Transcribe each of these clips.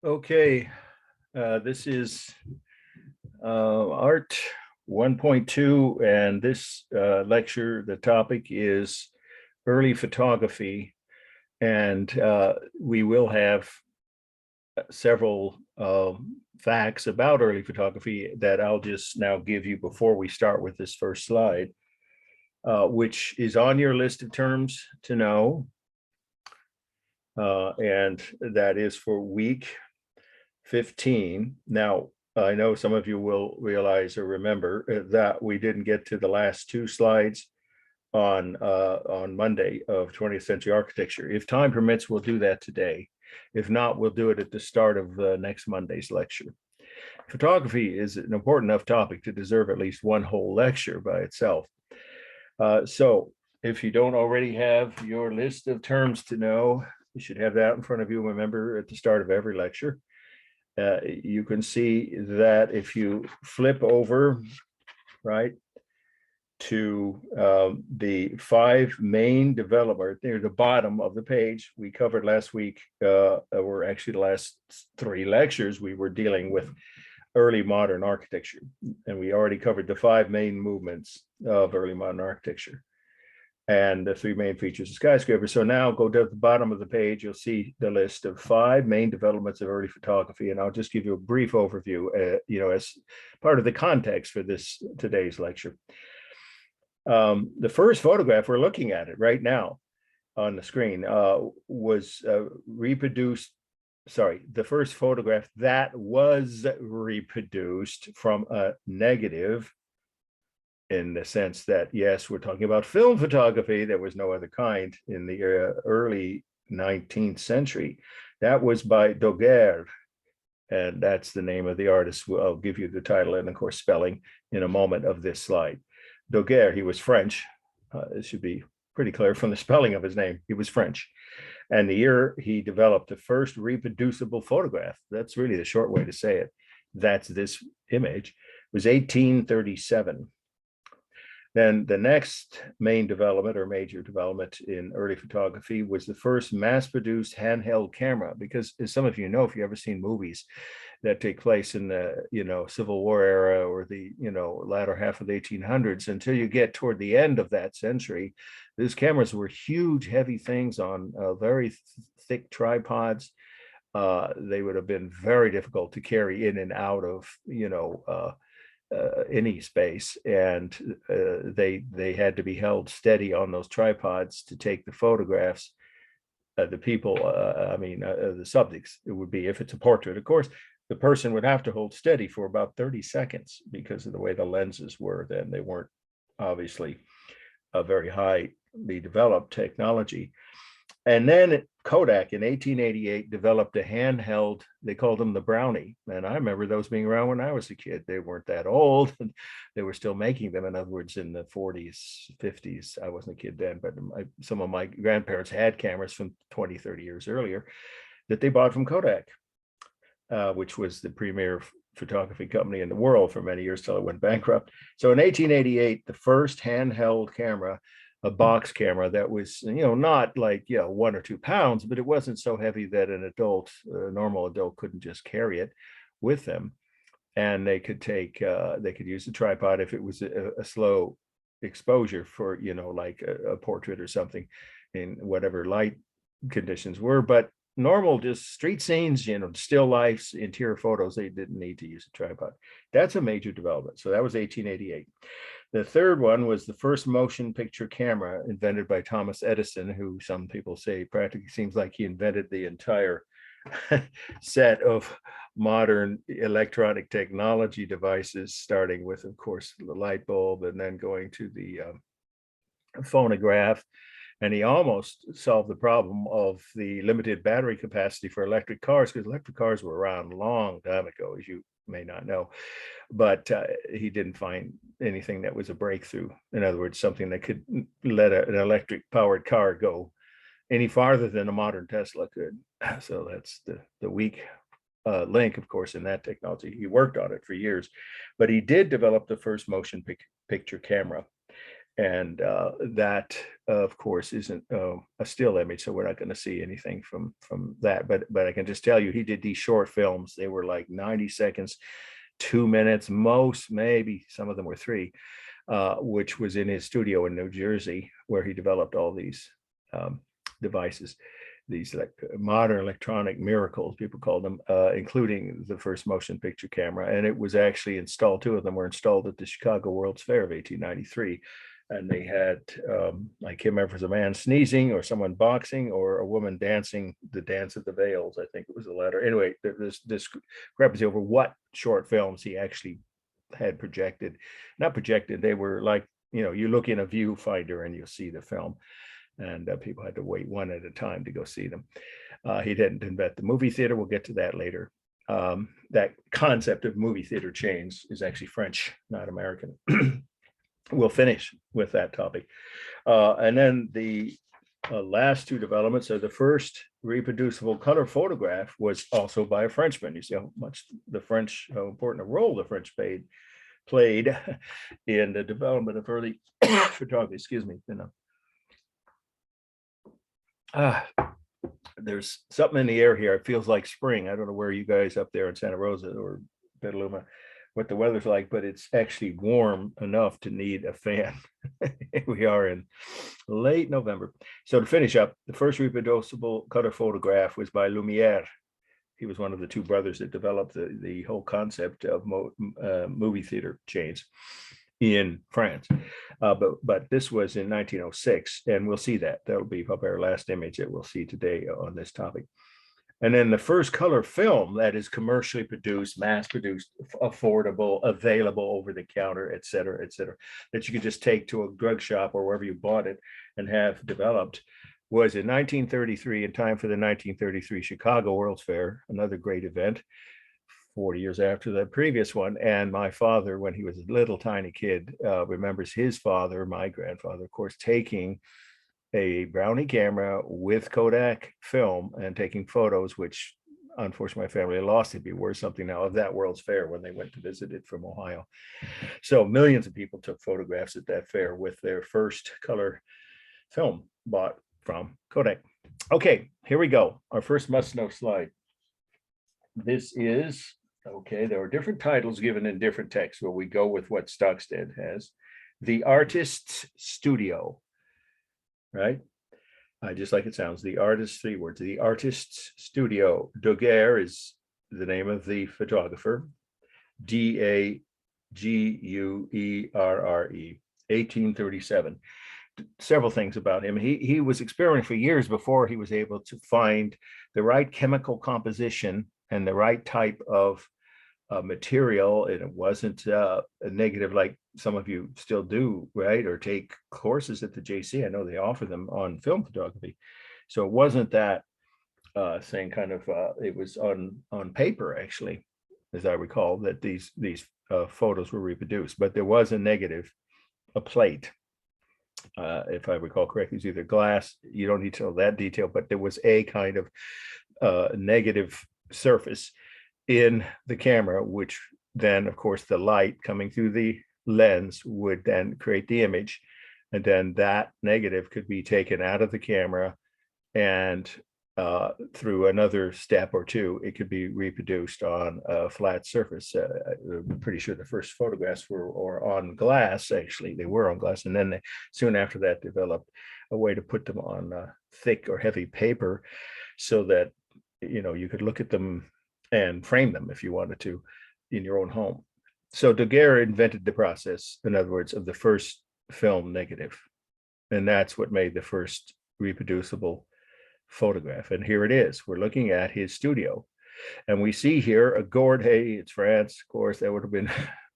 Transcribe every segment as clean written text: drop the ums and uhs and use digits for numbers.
Okay, this is Art 1.2, and this lecture, the topic is early photography, and we will have several facts about early photography that I'll just now give you before we start with this first slide, which is on your list of terms to know, and that is for week 15. Now, I know some of you will realize or remember that we didn't get to the last two slides on Monday of 20th century architecture. If time permits, we'll do that today. If not, we'll do it at the start of next Monday's lecture. Photography is an important enough topic to deserve at least one whole lecture by itself. So if you don't already have your list of terms to know, you should have that in front of you. Remember, at the start of every lecture. You can see that if you flip over, right, to the five main development near the bottom of the page we covered last week, or actually the last three lectures, we were dealing with early modern architecture, and we already covered the five main movements of early modern architecture and the three main features of skyscrapers. So now go to the bottom of the page, you'll see the list of five main developments of early photography, and I'll just give you a brief overview, as part of the context for today's lecture. The first photograph, we're looking at it right now on the screen, was reproduced. Sorry, the first photograph that was reproduced from a negative, in the sense that, yes, we're talking about film photography. There was no other kind in the early 19th century. That was by Daguerre, and that's the name of the artist. I'll give you the title and, of course, spelling in a moment of this slide. Daguerre, he was French. It should be pretty clear from the spelling of his name. He was French. And the year he developed the first reproducible photograph, that's really the short way to say it, that's this image, was 1837. Then the next main development or major development in early photography was the first mass-produced handheld camera, because as some of you know, if you've ever seen movies that take place in the Civil War era or the latter half of the 1800s, until you get toward the end of that century, these cameras were huge, heavy things on very thick tripods. They would have been very difficult to carry in and out of any space, and they had to be held steady on those tripods to take the photographs. The people, the subjects, it would be, if it's a portrait, of course, the person would have to hold steady for about 30 seconds because of the way the lenses were then. They weren't obviously a very highly developed technology. And then Kodak in 1888 developed a handheld, they called them the Brownie. And I remember those being around when I was a kid. They weren't that old. They were still making them. In other words, in the 40s, 50s. I wasn't a kid then, but some of my grandparents had cameras from 20, 30 years earlier that they bought from Kodak, which was the premier photography company in the world for many years till it went bankrupt. So in 1888, the first handheld camera, a box camera that was, not like, 1 or 2 pounds, but it wasn't so heavy that a normal adult couldn't just carry it with them. And they could use a tripod if it was a slow exposure for, like a portrait or something in whatever light conditions were. But normal, just street scenes, still lifes, interior photos, they didn't need to use a tripod. That's a major development. So that was 1888. The third one was the first motion picture camera invented by Thomas Edison, who some people say practically seems like he invented the entire set of modern electronic technology devices, starting with, of course, the light bulb and then going to the phonograph. And he almost solved the problem of the limited battery capacity for electric cars, because electric cars were around a long time ago, as you may not know. But he didn't find anything that was a breakthrough. In other words, something that could let an electric powered car go any farther than a modern Tesla could. So that's the weak link, of course, in that technology. He worked on it for years, but he did develop the first motion picture camera. And that, of course, isn't a still image, so we're not going to see anything from that. But I can just tell you, he did these short films. They were like 90 seconds, 2 minutes, most, maybe some of them were three, which was in his studio in New Jersey, where he developed all these devices, these like modern electronic miracles, people call them, including the first motion picture camera. And it was actually installed, two of them were installed at the Chicago World's Fair of 1893. And they had, I can't remember if it was a man sneezing or someone boxing or a woman dancing the dance of the veils. I think it was the latter. Anyway, this discrepancy over what short films he actually had projected, not projected, they were like, you look in a viewfinder and you'll see the film. And people had to wait one at a time to go see them. He didn't invent the movie theater. We'll get to that later. That concept of movie theater chains is actually French, not American. We'll finish with that topic. And then the last two developments are the first reproducible color photograph was also by a Frenchman. You see how much how important a role the French played in the development of early photography. Excuse me. There's something in the air here. It feels like spring. I don't know where you guys up there in Santa Rosa or Petaluma, what the weather's like, but it's actually warm enough to need a fan. We are in late November. So to finish up, the first reproducible color photograph was by Lumiere. He was one of the two brothers that developed the whole concept of movie theater chains in France. But this was in 1906, and we'll see that. That'll be probably our last image that we'll see today on this topic. And then the first color film that is commercially produced, mass produced, affordable, available over the counter, et cetera, that you could just take to a drug shop or wherever you bought it and have developed was in 1933, in time for the 1933 Chicago World's Fair, another great event, 40 years after the previous one. And my father, when he was a little tiny kid, remembers his father, my grandfather, of course, taking a Brownie camera with Kodak film and taking photos, which unfortunately my family lost. It'd be worth something now, of that World's Fair when they went to visit it from Ohio. So millions of people took photographs at that fair with their first color film bought from Kodak. Okay, here we go. Our first must-know slide. This is, okay, there are different titles given in different texts, but we go with what Stockstead has. The Artist's Studio, right? Just like it sounds, the artist, three words, the Artist's Studio. Daguerre is the name of the photographer. Daguerre, 1837. Several things about him. He was experimenting for years before he was able to find the right chemical composition and the right type of material, and it wasn't a negative like some of you still do, right? Or take courses at the JC. I know they offer them on film photography. So it wasn't that saying kind of, it was on paper, actually, as I recall, that these photos were reproduced, but there was a negative, a plate. If I recall correctly, it's either glass, you don't need to know that detail, but there was a kind of negative surface in the camera, which then, of course, the light coming through the lens would then create the image. And then that negative could be taken out of the camera and through another step or two, it could be reproduced on a flat surface. I'm pretty sure the first photographs were on glass, actually. They were on glass. And then they, soon after that, developed a way to put them on thick or heavy paper so that, you could look at them and frame them if you wanted to in your own home. So Daguerre invented the process, in other words, of the first film negative. And that's what made the first reproducible photograph. And here it is. We're looking at his studio. And we see here a gourd. Hey, it's France. Of course, that would have been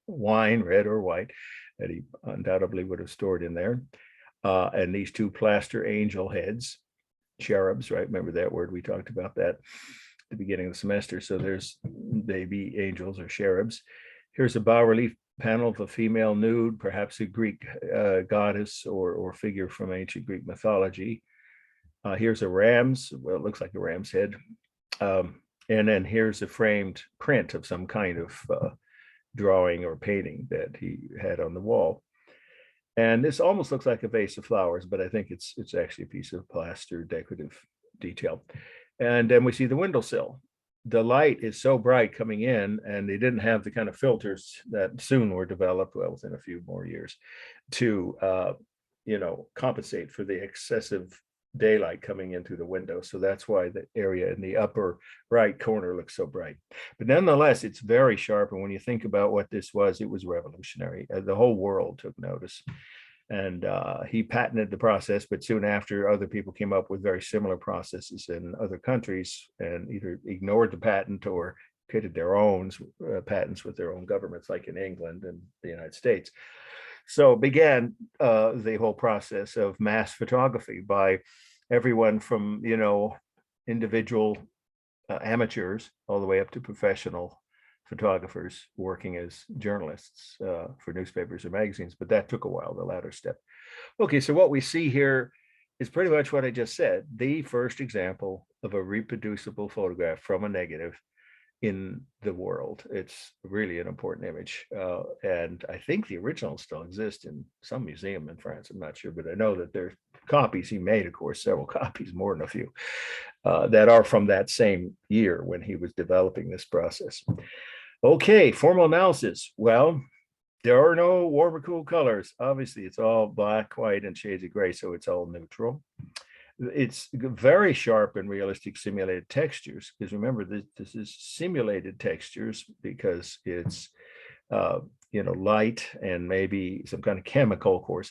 wine, red or white, that he undoubtedly would have stored in there. And these two plaster angel heads, cherubs, right? Remember that word? We talked about that at the beginning of the semester. So there's baby angels or cherubs. Here's a bas-relief panel of a female nude, perhaps a Greek goddess or figure from ancient Greek mythology. Here's a ram's, well, it looks like a ram's head. And then here's a framed print of some kind of drawing or painting that he had on the wall. And this almost looks like a vase of flowers, but I think it's actually a piece of plaster decorative detail. And then we see the windowsill. The light is so bright coming in, and they didn't have the kind of filters that soon were developed, well, within a few more years, to compensate for the excessive daylight coming in through the window. So that's why the area in the upper right corner looks so bright. But nonetheless, it's very sharp. And when you think about what this was, it was revolutionary. The whole world took notice. And he patented the process, but soon after, other people came up with very similar processes in other countries and either ignored the patent or created their own patents with their own governments, like in England and the United States. So began the whole process of mass photography by everyone from, individual amateurs all the way up to professional photographers working as journalists for newspapers or magazines, but that took a while, the latter step. Okay, so what we see here is pretty much what I just said, the first example of a reproducible photograph from a negative in the world. It's really an important image. And I think the originals still exist in some museum in France. I'm not sure, but I know that there's copies he made, of course, several copies, more than a few, that are from that same year when he was developing this process. Okay, formal analysis. Well, there are no warm or cool colors. Obviously, it's all black, white, and shades of gray, so it's all neutral. It's very sharp and realistic simulated textures, because remember, this is simulated textures because it's light and maybe some kind of chemical, of course,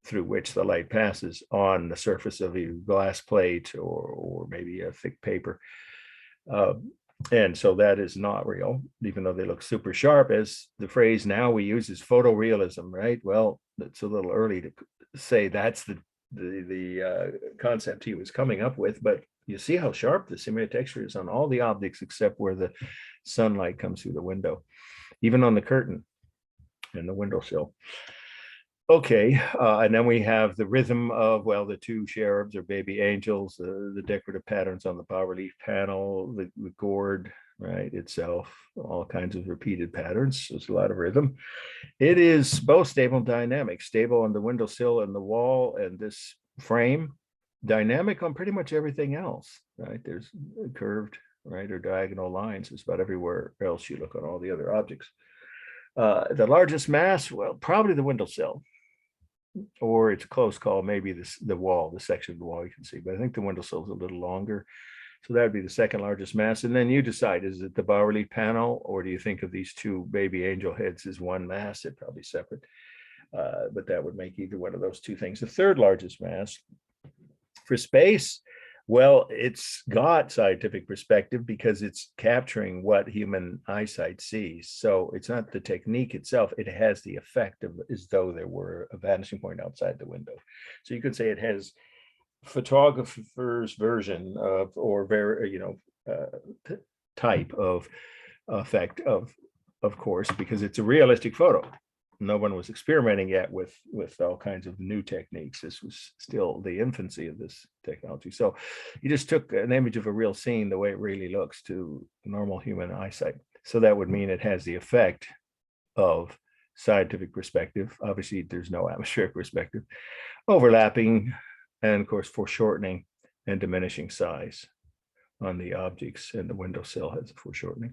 through which the light passes on the surface of a glass plate or maybe a thick paper. And so that is not real, even though they look super sharp. As the phrase now we use is photorealism, right? Well, it's a little early to say that's the concept he was coming up with, but you see how sharp the simulated texture is on all the objects except where the sunlight comes through the window, even on the curtain and the windowsill. Okay, and then we have the rhythm of, well, the two cherubs or baby angels, the decorative patterns on the bas-relief panel, the gourd, right, itself, all kinds of repeated patterns. There's a lot of rhythm. It is both stable and dynamic, stable on the windowsill and the wall and this frame, dynamic on pretty much everything else, right? There's curved, right, or diagonal lines. It's about everywhere else you look on all the other objects. The largest mass, well, probably the windowsill, or it's a close call, maybe the wall, the section of the wall you can see, but I think the windowsill is a little longer. So that would be the second largest mass. And then you decide, is it the bas-relief panel, or do you think of these two baby angel heads as one mass? They're probably separate, but that would make either one of those two things. The third largest mass for space, well, it's got scientific perspective because it's capturing what human eyesight sees. So it's not the technique itself, it has the effect of as though there were a vanishing point outside the window. So you could say it has photographer's version of, or very, type of effect of course, because it's a realistic photo. No one was experimenting yet with all kinds of new techniques. This was still the infancy of this technology. So you just took an image of a real scene the way it really looks to normal human eyesight. So that would mean it has the effect of scientific perspective. Obviously, there's no atmospheric perspective, overlapping, and of course, foreshortening and diminishing size on the objects, and the windowsill has a foreshortening.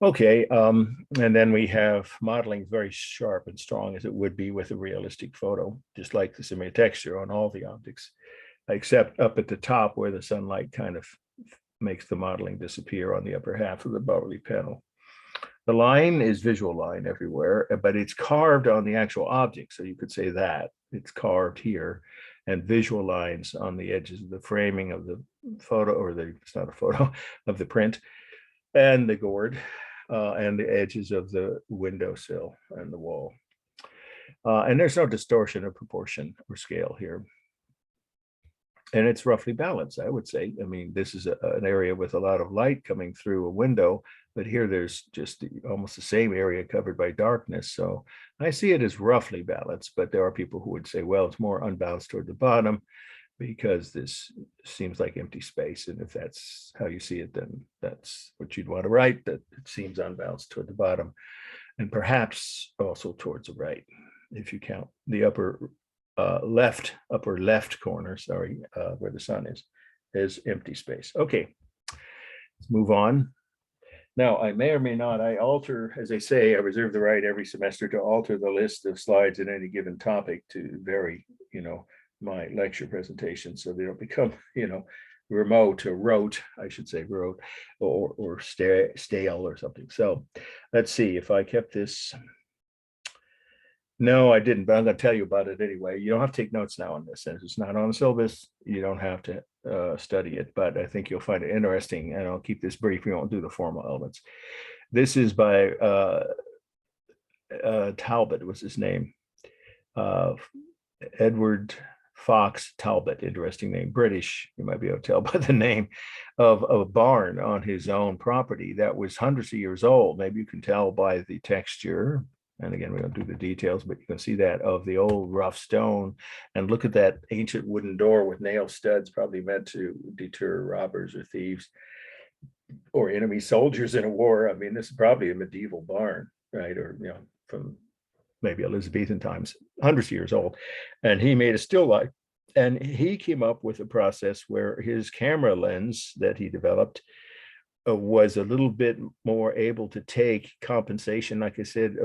Okay, and then we have modeling very sharp and strong as it would be with a realistic photo, just like the simulated texture on all the objects, except up at the top where the sunlight kind of makes the modeling disappear on the upper half of the bas-relief panel. The line is visual line everywhere, but it's carved on the actual object. So you could say that it's carved here, and visual lines on the edges of the framing of the photo, or it's not a photo, of the print, and the gourd, and the edges of the windowsill and the wall. And there's no distortion of proportion or scale here. And it's roughly balanced, I would say. I mean, this is an area with a lot of light coming through a window, but here there's just almost the same area covered by darkness. So I see it as roughly balanced, but there are people who would say, well, it's more unbalanced toward the bottom because this seems like empty space. And if that's how you see it, then that's what you'd want to write, that it seems unbalanced toward the bottom and perhaps also towards the right. if you count the upper left corner, sorry, where the sun is empty space. Okay, let's move on. Now, I may or may not, I alter, as I say, I reserve the right every semester to alter the list of slides in any given topic to vary, my lecture presentation, so they don't become, remote or rote, I should say rote, or stale or something. So let's see if I kept this. No, I didn't, but I'm going to tell you about it anyway. You don't have to take notes now on this, since it's not on the syllabus. You don't have to study it, but I think you'll find it interesting, and I'll keep this brief. We won't do the formal elements. This is by Talbot was his name. Edward Fox Talbot, interesting name, British. You might be able to tell by the name of a barn on his own property that was hundreds of years old. Maybe you can tell by the texture. And again, we don't do the details, but you can see that of the old rough stone. And look at that ancient wooden door with nail studs, probably meant to deter robbers or thieves or enemy soldiers in a war. I mean, this is probably a medieval barn, right? Or, from maybe Elizabethan times, hundreds of years old. And he made a still life. And he came up with a process where his camera lens that he developed was a little bit more able to take compensation, like I said,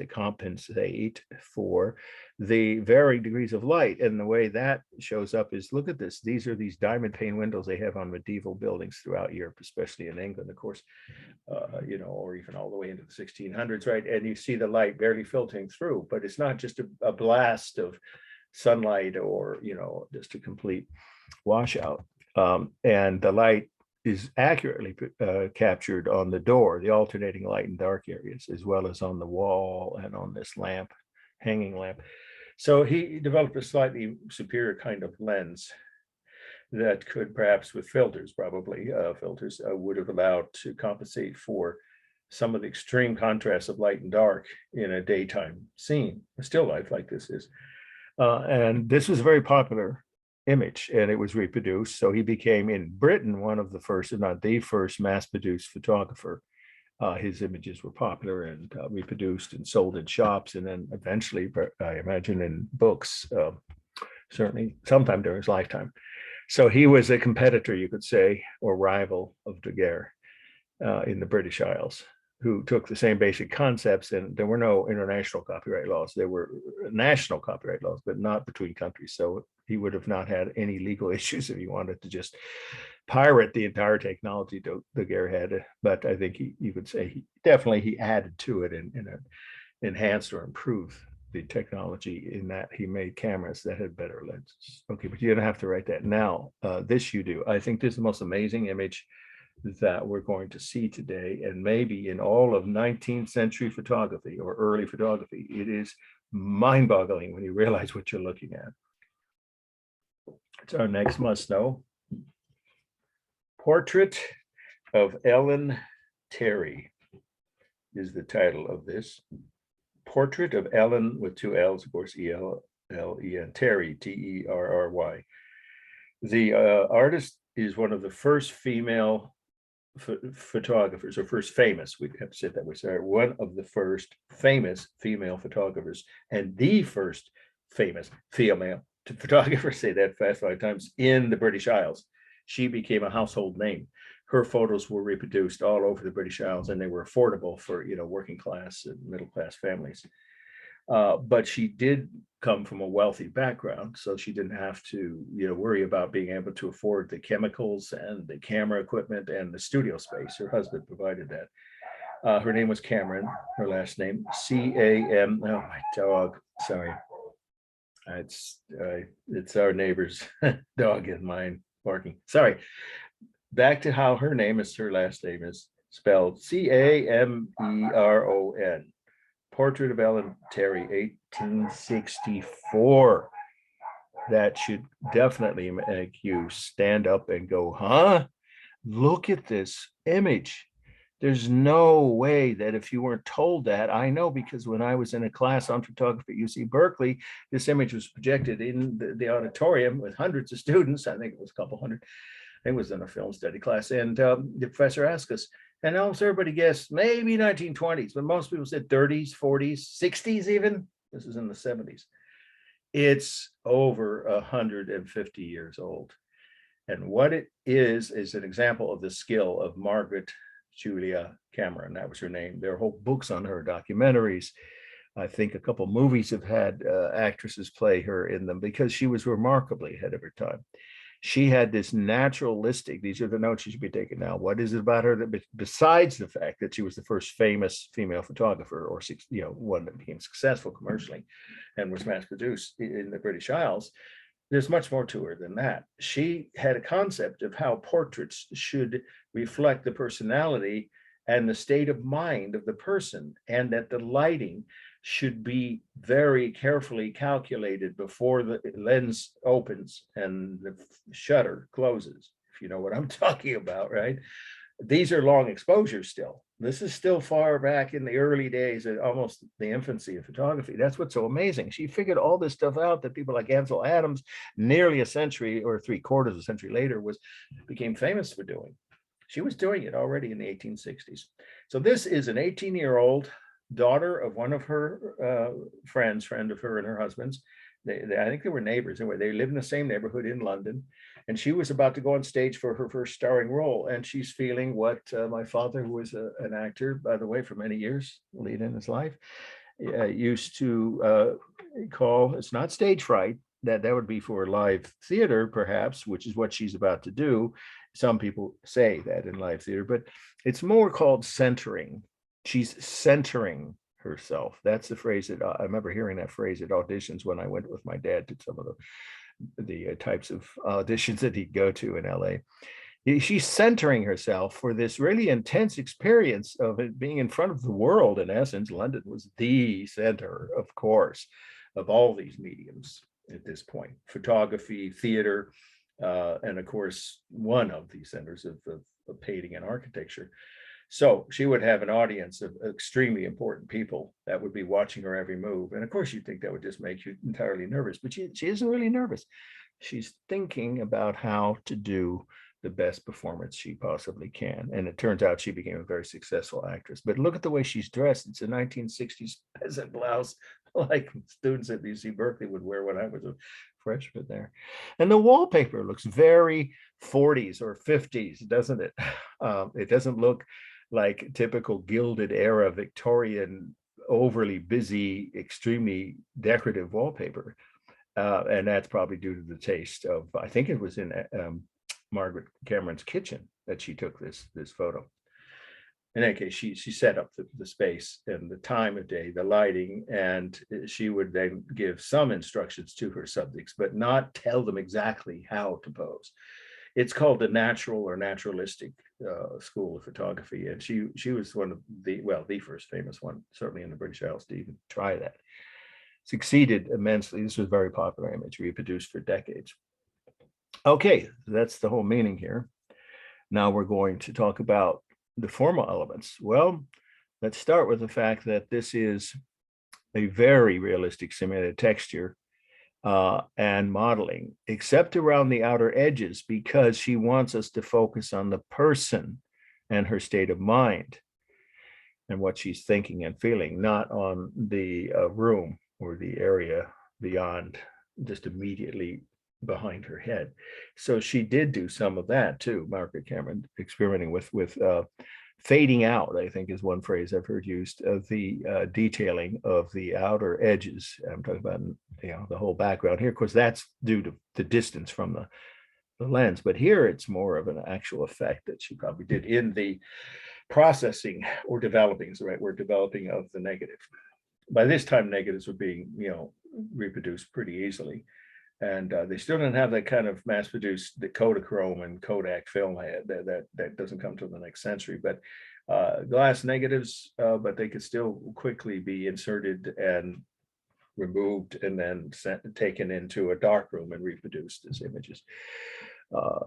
compensate for the varying degrees of light. And the way that shows up is, look at this. These are these diamond pane windows they have on medieval buildings throughout Europe, especially in England, of course, or even all the way into the 1600s, right? And you see the light barely filtering through, but it's not just a blast of sunlight or, just a complete washout. And the light is accurately captured on the door, the alternating light and dark areas, as well as on the wall and on this lamp, hanging lamp. So he developed a slightly superior kind of lens that could perhaps with filters, would have allowed to compensate for some of the extreme contrast of light and dark in a daytime scene, a still life like this is. And this was very popular image, and it was reproduced. So he became, in Britain, one of the first, if not the first, mass-produced photographer. His images were popular and reproduced and sold in shops, and then eventually, I imagine, in books, certainly sometime during his lifetime. So he was a competitor, you could say, or rival of Daguerre in the British Isles, who took the same basic concepts, and there were no international copyright laws. There were national copyright laws, but not between countries. So he would have not had any legal issues if he wanted to just pirate the entire technology Daguerre had. But I think you could say he added to it and enhanced or improved the technology in that he made cameras that had better lenses. Okay, but you don't have to write that now. This you do. I think this is the most amazing image that we're going to see today, and maybe in all of 19th century photography or early photography. It is mind-boggling when you realize what you're looking at. It's our next must-know. Portrait of Ellen Terry is the title of this. Portrait of Ellen, with two L's, of course, E-L-L-E-N, Terry, T-E-R-R-Y. The artist is one of the first female photographers, or first famous, we have to say it that way, sorry, one of the first famous female photographers, and the first famous female photographer, say that fast 5 times, in the British Isles. She became a household name. Her photos were reproduced all over the British Isles, and they were affordable for working class and middle class families. But she did come from a wealthy background, so she didn't have to worry about being able to afford the chemicals and the camera equipment and the studio space. Her husband provided that. Her name was Cameron, her last name C-A-M. Oh, my dog, sorry. It's our neighbor's dog and mine barking. Sorry. Back to how her last name is spelled C-A-M-E-R-O-N. Portrait of Ellen Terry, 1864. That should definitely make you stand up and go, huh? Look at this image. There's no way that if you weren't told that, I know, because when I was in a class on photography at UC Berkeley, this image was projected in the auditorium with hundreds of students. I think it was a couple hundred. It was in a film study class. And the professor asked us, and almost everybody guessed maybe 1920s, but most people said 30s, 40s, 60s even. This is in the 70s. It's over 150 years old. And what it is an example of the skill of Margaret Julia Cameron. That was her name. There are whole books on her, documentaries. I think a couple movies have had actresses play her in them because she was remarkably ahead of her time. She had this naturalistic, these are the notes you should be taking now. What is it about her that, besides the fact that she was the first famous female photographer, or one that became successful commercially and was mass produced in the British Isles, there's much more to her than that. She had a concept of how portraits should reflect the personality and the state of mind of the person, and that the lighting should be very carefully calculated before the lens opens and the shutter closes, if you know what I'm talking about, right? These are long exposures still. This is still far back in the early days, almost the infancy of photography. That's what's so amazing. She figured all this stuff out that people like Ansel Adams, nearly a century or 3/4 of a century later, became famous for doing. She was doing it already in the 1860s. So this is an 18-year-old daughter of one of her friend of her and her husband's. I think they were neighbors. Anyway, they lived in the same neighborhood in London, and she was about to go on stage for her first starring role. And she's feeling what my father, who was an actor, by the way, for many years, lead in his life, used to call, it's not stage fright. That would be for live theater, perhaps, which is what she's about to do. Some people say that in live theater, but it's more called centering. She's centering herself. That's the phrase that I remember hearing that phrase at auditions when I went with my dad to some of the types of auditions that he'd go to in LA. She's centering herself for this really intense experience of it being in front of the world. In essence, London was the center, of course, of all these mediums at this point: photography, theater, and of course, one of these centers of painting and architecture. So she would have an audience of extremely important people that would be watching her every move. And of course, you'd think that would just make you entirely nervous, but she isn't really nervous. She's thinking about how to do the best performance she possibly can. And it turns out she became a very successful actress. But look at the way she's dressed. It's a 1960s peasant blouse, like students at UC Berkeley would wear when I was a freshman there. And the wallpaper looks very 40s or 50s, doesn't it? It doesn't look like typical Gilded Era Victorian, overly busy, extremely decorative wallpaper. And that's probably due to the taste of, I think it was in Margaret Cameron's kitchen that she took this photo. In any case, she set up the space and the time of day, the lighting, and she would then give some instructions to her subjects, but not tell them exactly how to pose. It's called the natural or naturalistic school of photography, and she was one of the first famous one, certainly in the British Isles, to even try that. Succeeded immensely. This was very popular image, reproduced for decades. Okay, that's the whole meaning here. Now we're going to talk about the formal elements. Well, let's start with the fact that this is a very realistic simulated texture and modeling, except around the outer edges, because she wants us to focus on the person and her state of mind and what she's thinking and feeling, not on the room or the area beyond, just immediately behind her head. So she did do some of that too, Margaret Cameron, experimenting with fading out, I think is one phrase I've heard used, of the detailing of the outer edges. I'm talking about the whole background here, because that's due to the distance from the lens. But here it's more of an actual effect that she probably did in the processing, or developing is the right word, developing of the negative. By this time, negatives were being reproduced pretty easily. And they still didn't have that kind of mass-produced, the Kodachrome and Kodak film that doesn't come till the next century. But glass negatives, but they could still quickly be inserted and removed and then taken into a darkroom and reproduced as images,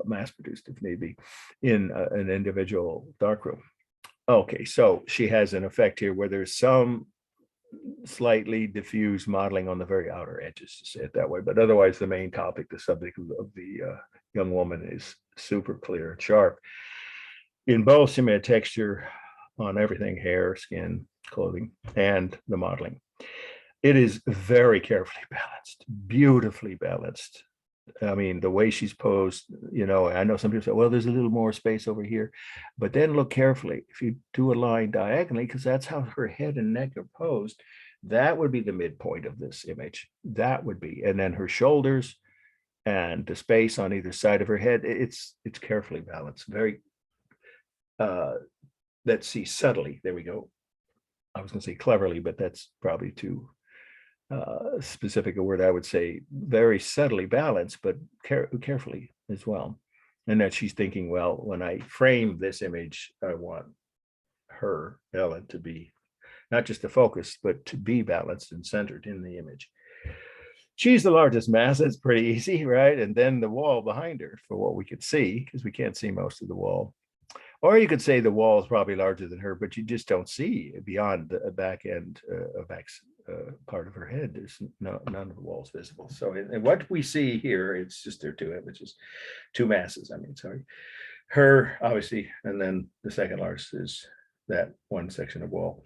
mass-produced if need be, in an individual darkroom. Okay, so she has an effect here where there's some slightly diffuse modeling on the very outer edges, to say it that way, but otherwise the main topic, the subject of the young woman, is super clear and sharp in both simulated texture on everything: hair, skin, clothing, and the modeling. It is very carefully balanced, beautifully balanced. I mean, the way she's posed, I know some people say, well, there's a little more space over here, but then look carefully. If you do a line diagonally, because that's how her head and neck are posed, that would be the midpoint of this image. That would be, and then her shoulders and the space on either side of her head, it's carefully balanced. Very, let's see, subtly. There we go. I was going to say cleverly, but that's probably too specific a word. I would say very subtly balanced, but carefully as well. And that she's thinking, well, when I frame this image, I want her, Ellen, to be not just the focus, but to be balanced and centered in the image. She's the largest mass. That's pretty easy, right? And then the wall behind her for what we could see, because we can't see most of the wall. Or you could say the wall is probably larger than her, but you just don't see beyond the back end, part of her head. There's none of the walls visible. So in what we see here, it's just there are two images, two masses. I mean, sorry, her obviously, and then the second largest is that one section of wall.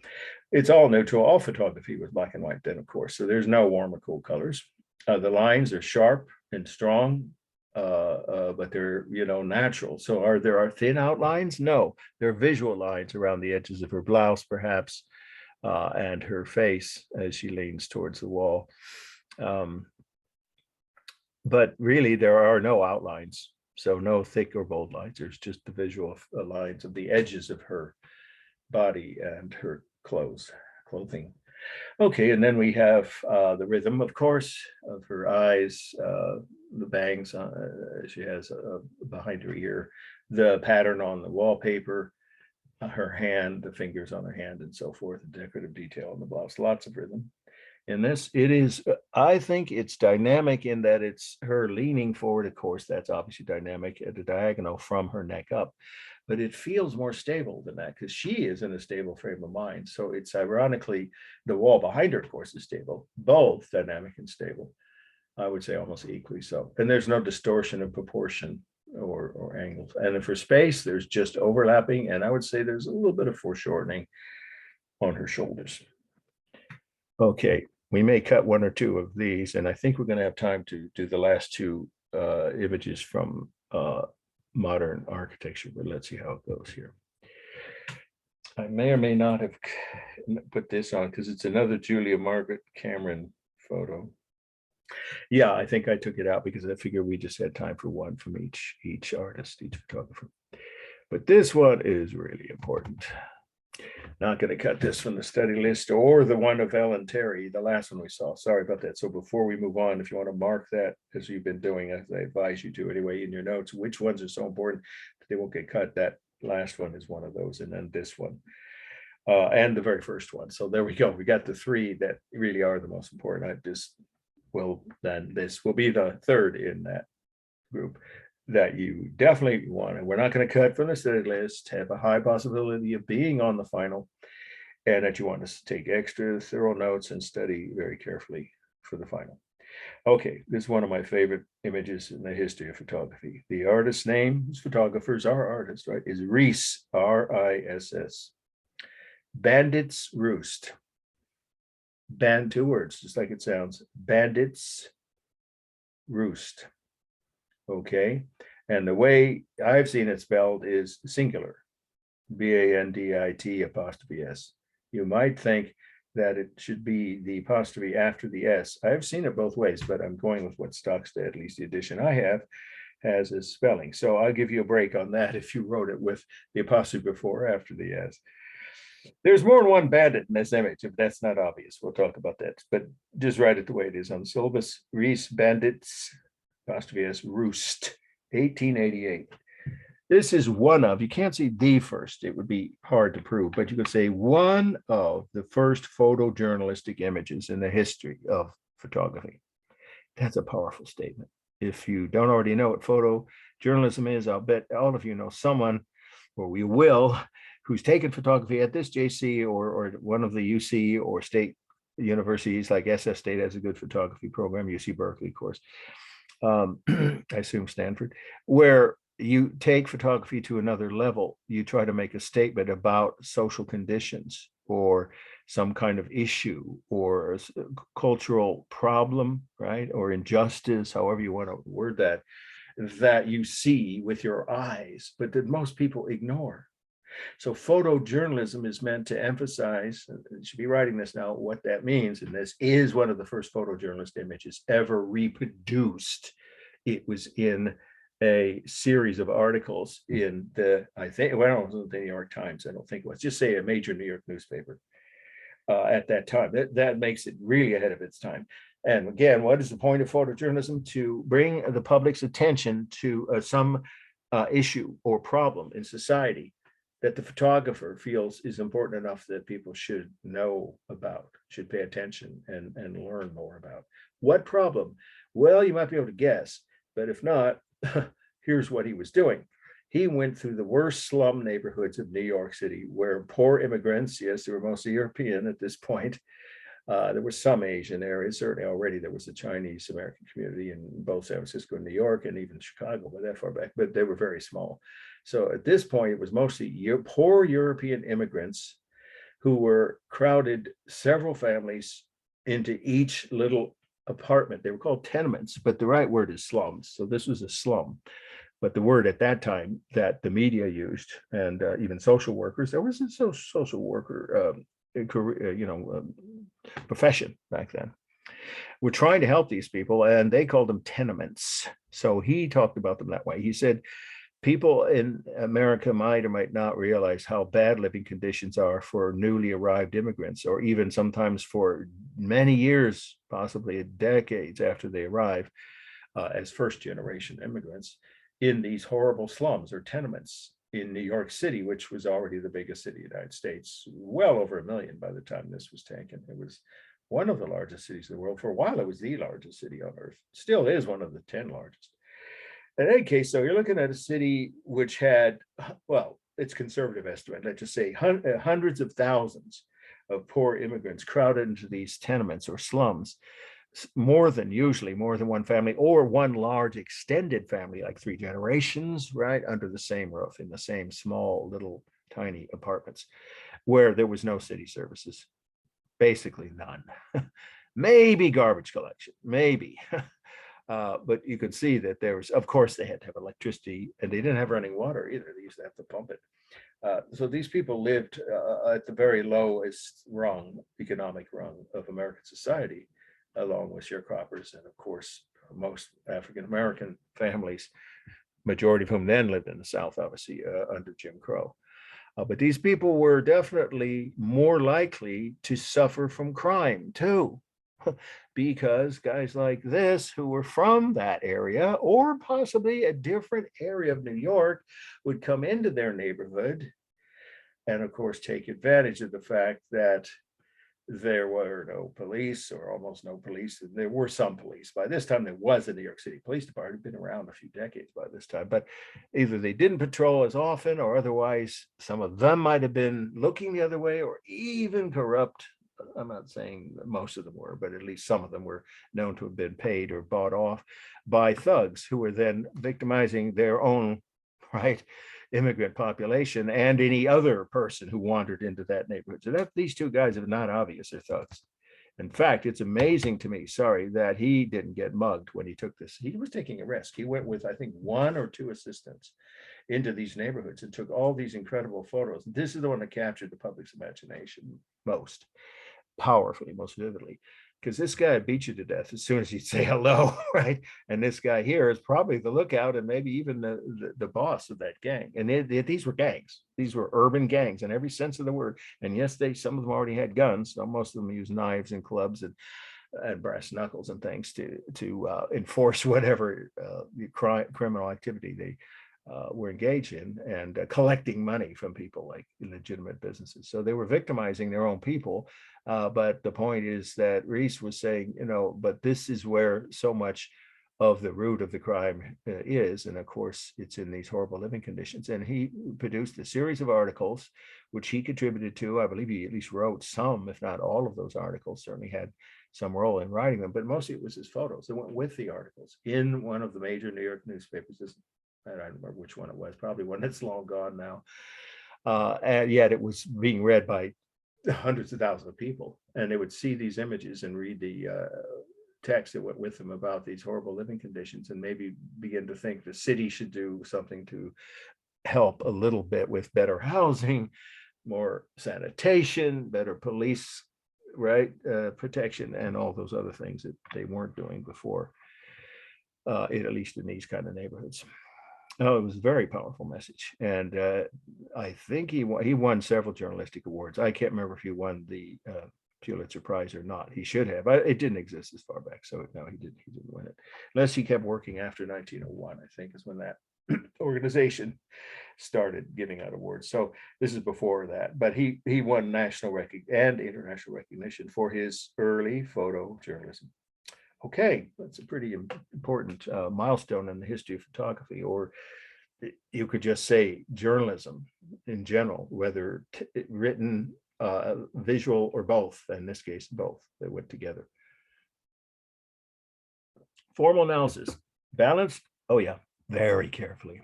It's all neutral. All photography was black and white then, of course. So there's no warm or cool colors. The lines are sharp and strong, but they're natural. So are there thin outlines? No, they're visual lines around the edges of her blouse, perhaps, and her face as she leans towards the wall. But really, there are no outlines, so no thick or bold lines. There's just the visual lines of the edges of her body and her clothing. Okay, and then we have the rhythm, of course, of her eyes, the bangs she has behind her ear, the pattern on the wallpaper, her hand, the fingers on her hand, and so forth, the decorative detail on the blouse, lots of rhythm. In this, it is, I think it's dynamic in that it's her leaning forward. Of course, that's obviously dynamic at the diagonal from her neck up, but it feels more stable than that because she is in a stable frame of mind. So it's ironically, the wall behind her, of course, is stable, both dynamic and stable. I would say almost equally so. And there's no distortion of proportion or angles. And for space, there's just overlapping. And I would say there's a little bit of foreshortening on her shoulders. Okay, we may cut one or two of these, and I think we're going to have time to do the last two images from modern architecture, but let's see how it goes here. I may or may not have put this on because it's another Julia Margaret Cameron photo. Yeah, I think I took it out because I figured we just had time for one from each artist, each photographer. But this one is really important. Not going to cut this from the study list or the one of Ellen Terry, the last one we saw. Sorry about that. So before we move on, if you want to mark that as you've been doing, as I advise you to anyway in your notes, which ones are so important that they won't get cut. That last one is one of those, and then this one. And the very first one. So there we go. We got the three that really are the most important. Then this will be the third in that group that you definitely want. And we're not going to cut from the study list, have a high possibility of being on the final, and that you want to take extra thorough notes and study very carefully for the final. Okay, this is one of my favorite images in the history of photography. The artist's name, whose photographers are artists, right, is Riss, R-I-S-S. Bandit's Roost. Two words, just like it sounds. Bandit's Roost. Okay, and the way I've seen it spelled is singular, B-A-N-D-I-T''S. You might think that it should be the apostrophe after the S. I've seen it both ways, but I'm going with what Stockstead, at least the edition I have, has as spelling. So I'll give you a break on that if you wrote it with the apostrophe before or after the S. There's more than one bandit in this image. If that's not obvious, we'll talk about that. But just write it the way it is on the syllabus. Riss Bandit's apostrophe S Roost, 1888. This is one of, you can't say the first, it would be hard to prove, but you could say one of the first photojournalistic images in the history of photography. That's a powerful statement. If you don't already know what photojournalism is, I'll bet all of you know someone, or we will, who's taken photography at this JC or one of the UC or state universities, like SF State has a good photography program, UC Berkeley, of course. I assume Stanford, where you take photography to another level. You try to make a statement about social conditions or some kind of issue or cultural problem, right? Or injustice, however you want to word that, that you see with your eyes, but that most people ignore. So photojournalism is meant to emphasize, and should be writing this now, what that means. And this is one of the first photojournalist images ever reproduced. It was in a series of articles in the, I think, well, I don't know, the New York Times, I don't think it was, just say a major New York newspaper at that time. That makes it really ahead of its time. And again, what is the point of photojournalism? To bring the public's attention to some issue or problem in society that the photographer feels is important enough that people should know about, should pay attention and learn more about. What problem? Well, you might be able to guess, but if not, here's what he was doing. He went through the worst slum neighborhoods of New York City, where poor immigrants, yes, they were mostly European at this point. There were some Asian areas, certainly already there was a Chinese American community in both San Francisco and New York and even Chicago by that far back, but they were very small. So at this point, it was mostly poor European immigrants who were crowded several families into each little apartment. They were called tenements, but the right word is slums. So this was a slum. But the word at that time that the media used, and even social workers, there was a social worker profession back then. We're trying to help these people, and they called them tenements. So he talked about them that way. He said, people in America might or might not realize how bad living conditions are for newly arrived immigrants, or even sometimes for many years, possibly decades after they arrive as first generation immigrants in these horrible slums or tenements in New York City, which was already the biggest city in the United States, well over 1 million by the time this was taken. It was one of the largest cities in the world. For a while, it was the largest city on earth. Still is one of the 10 largest. In any case, so you're looking at a city which had, well, it's conservative estimate, let's just say hundreds of thousands of poor immigrants crowded into these tenements or slums, more than one family, or one large extended family, like 3 generations, right, under the same roof in the same small little tiny apartments, where there was no city services, basically none. Maybe garbage collection, maybe. But you could see that there was, of course, they had to have electricity, and they didn't have running water either. They used to have to pump it. So these people lived at the very lowest rung, economic rung of American society, along with sharecroppers, and of course, most African-American families, majority of whom then lived in the South, obviously, under Jim Crow. But these people were definitely more likely to suffer from crime too, because guys like this, who were from that area or possibly a different area of New York, would come into their neighborhood and, of course, take advantage of the fact that there were no police, or almost no police. There were some police. By this time, there was a New York City Police Department, been around a few decades by this time, but either they didn't patrol as often, or otherwise some of them might have been looking the other way, or even corrupt. I'm not saying that most of them were, but at least some of them were known to have been paid or bought off by thugs who were then victimizing their own, right, immigrant population and any other person who wandered into that neighborhood. So that these 2 guys are not obvious are thugs. In fact, it's amazing to me, that he didn't get mugged when he took this. He was taking a risk. He went with, I think, 1 or 2 assistants into these neighborhoods and took all these incredible photos. This is the one that captured the public's imagination most powerfully, most vividly, because this guy would beat you to death as soon as he'd say hello, right? And this guy here is probably the lookout and maybe even the boss of that gang. And these were gangs. These were urban gangs in every sense of the word. And yes, some of them already had guns. So most of them used knives and clubs and brass knuckles and things to enforce whatever criminal activity they were engaged in, and collecting money from people like legitimate businesses. So they were victimizing their own people. But the point is that Rees was saying, but this is where so much of the root of the crime is. And of course, it's in these horrible living conditions. And he produced a series of articles, which he contributed to. I believe he at least wrote some, if not all of those articles, certainly had some role in writing them, but mostly it was his photos that went with the articles in one of the major New York newspapers. I don't remember which one it was, probably one that's long gone now. And yet it was being read by hundreds of thousands of people, and they would see these images and read the text that went with them about these horrible living conditions, and maybe begin to think the city should do something to help a little bit with better housing, more sanitation, better police, right, protection, and all those other things that they weren't doing before, at least in these kind of neighborhoods. Oh, it was a very powerful message, and I think he won several journalistic awards. I can't remember if he won the Pulitzer Prize or not. He should have. It didn't exist as far back, so no, he didn't win it, unless he kept working after 1901. I think is when that organization started giving out awards. So this is before that, but he won national and international recognition for his early photojournalism. Okay, that's a pretty important milestone in the history of photography, or you could just say journalism in general, whether written, visual, or both. In this case, both. They went together. Formal analysis, balanced. Oh yeah, very carefully.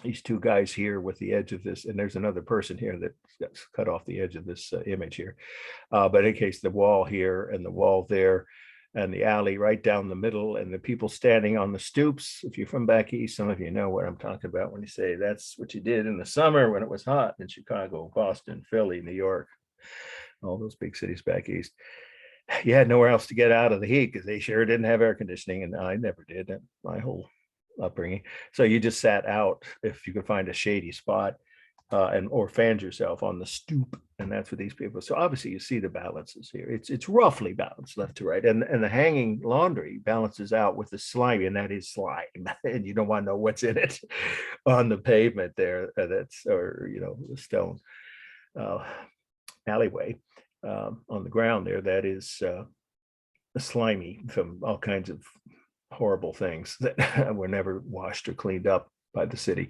These two guys here with the edge of this, and there's another person here that's cut off the edge of this image here. But in case the wall here and the wall there, and the alley right down the middle, and the people standing on the stoops. If you're from back east, some of you know what I'm talking about when you say that's what you did in the summer when it was hot in Chicago, Boston, Philly, New York, all those big cities back east. You had nowhere else to get out of the heat because they sure didn't have air conditioning, and I never did my whole upbringing. So you just sat out if you could find a shady spot, or fanned yourself on the stoop, and that's what these people. So obviously you see the balances here. It's roughly balanced left to right, and the hanging laundry balances out with the slimy, and that is slime, and you don't want to know what's in it on the pavement there. That's, or the stone alleyway on the ground there. That is slimy from all kinds of horrible things that were never washed or cleaned up by the city.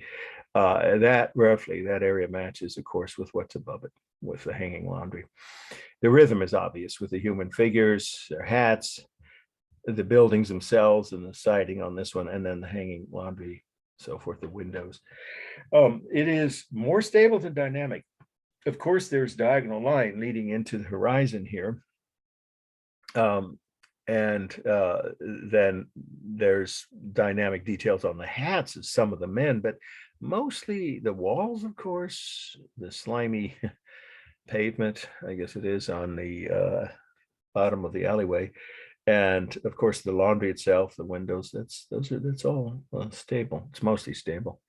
That roughly, that area matches, of course, with what's above it, with the hanging laundry. The rhythm is obvious with the human figures, their hats, the buildings themselves, and the siding on this one, and then the hanging laundry, so forth, the windows. It is more stable than dynamic. Of course, there's diagonal line leading into the horizon here. And then there's dynamic details on the hats of some of the men, but mostly the walls, of course, the slimy pavement, I guess it is, on the bottom of the alleyway, and of course the laundry itself, the windows. That's all stable. It's mostly stable.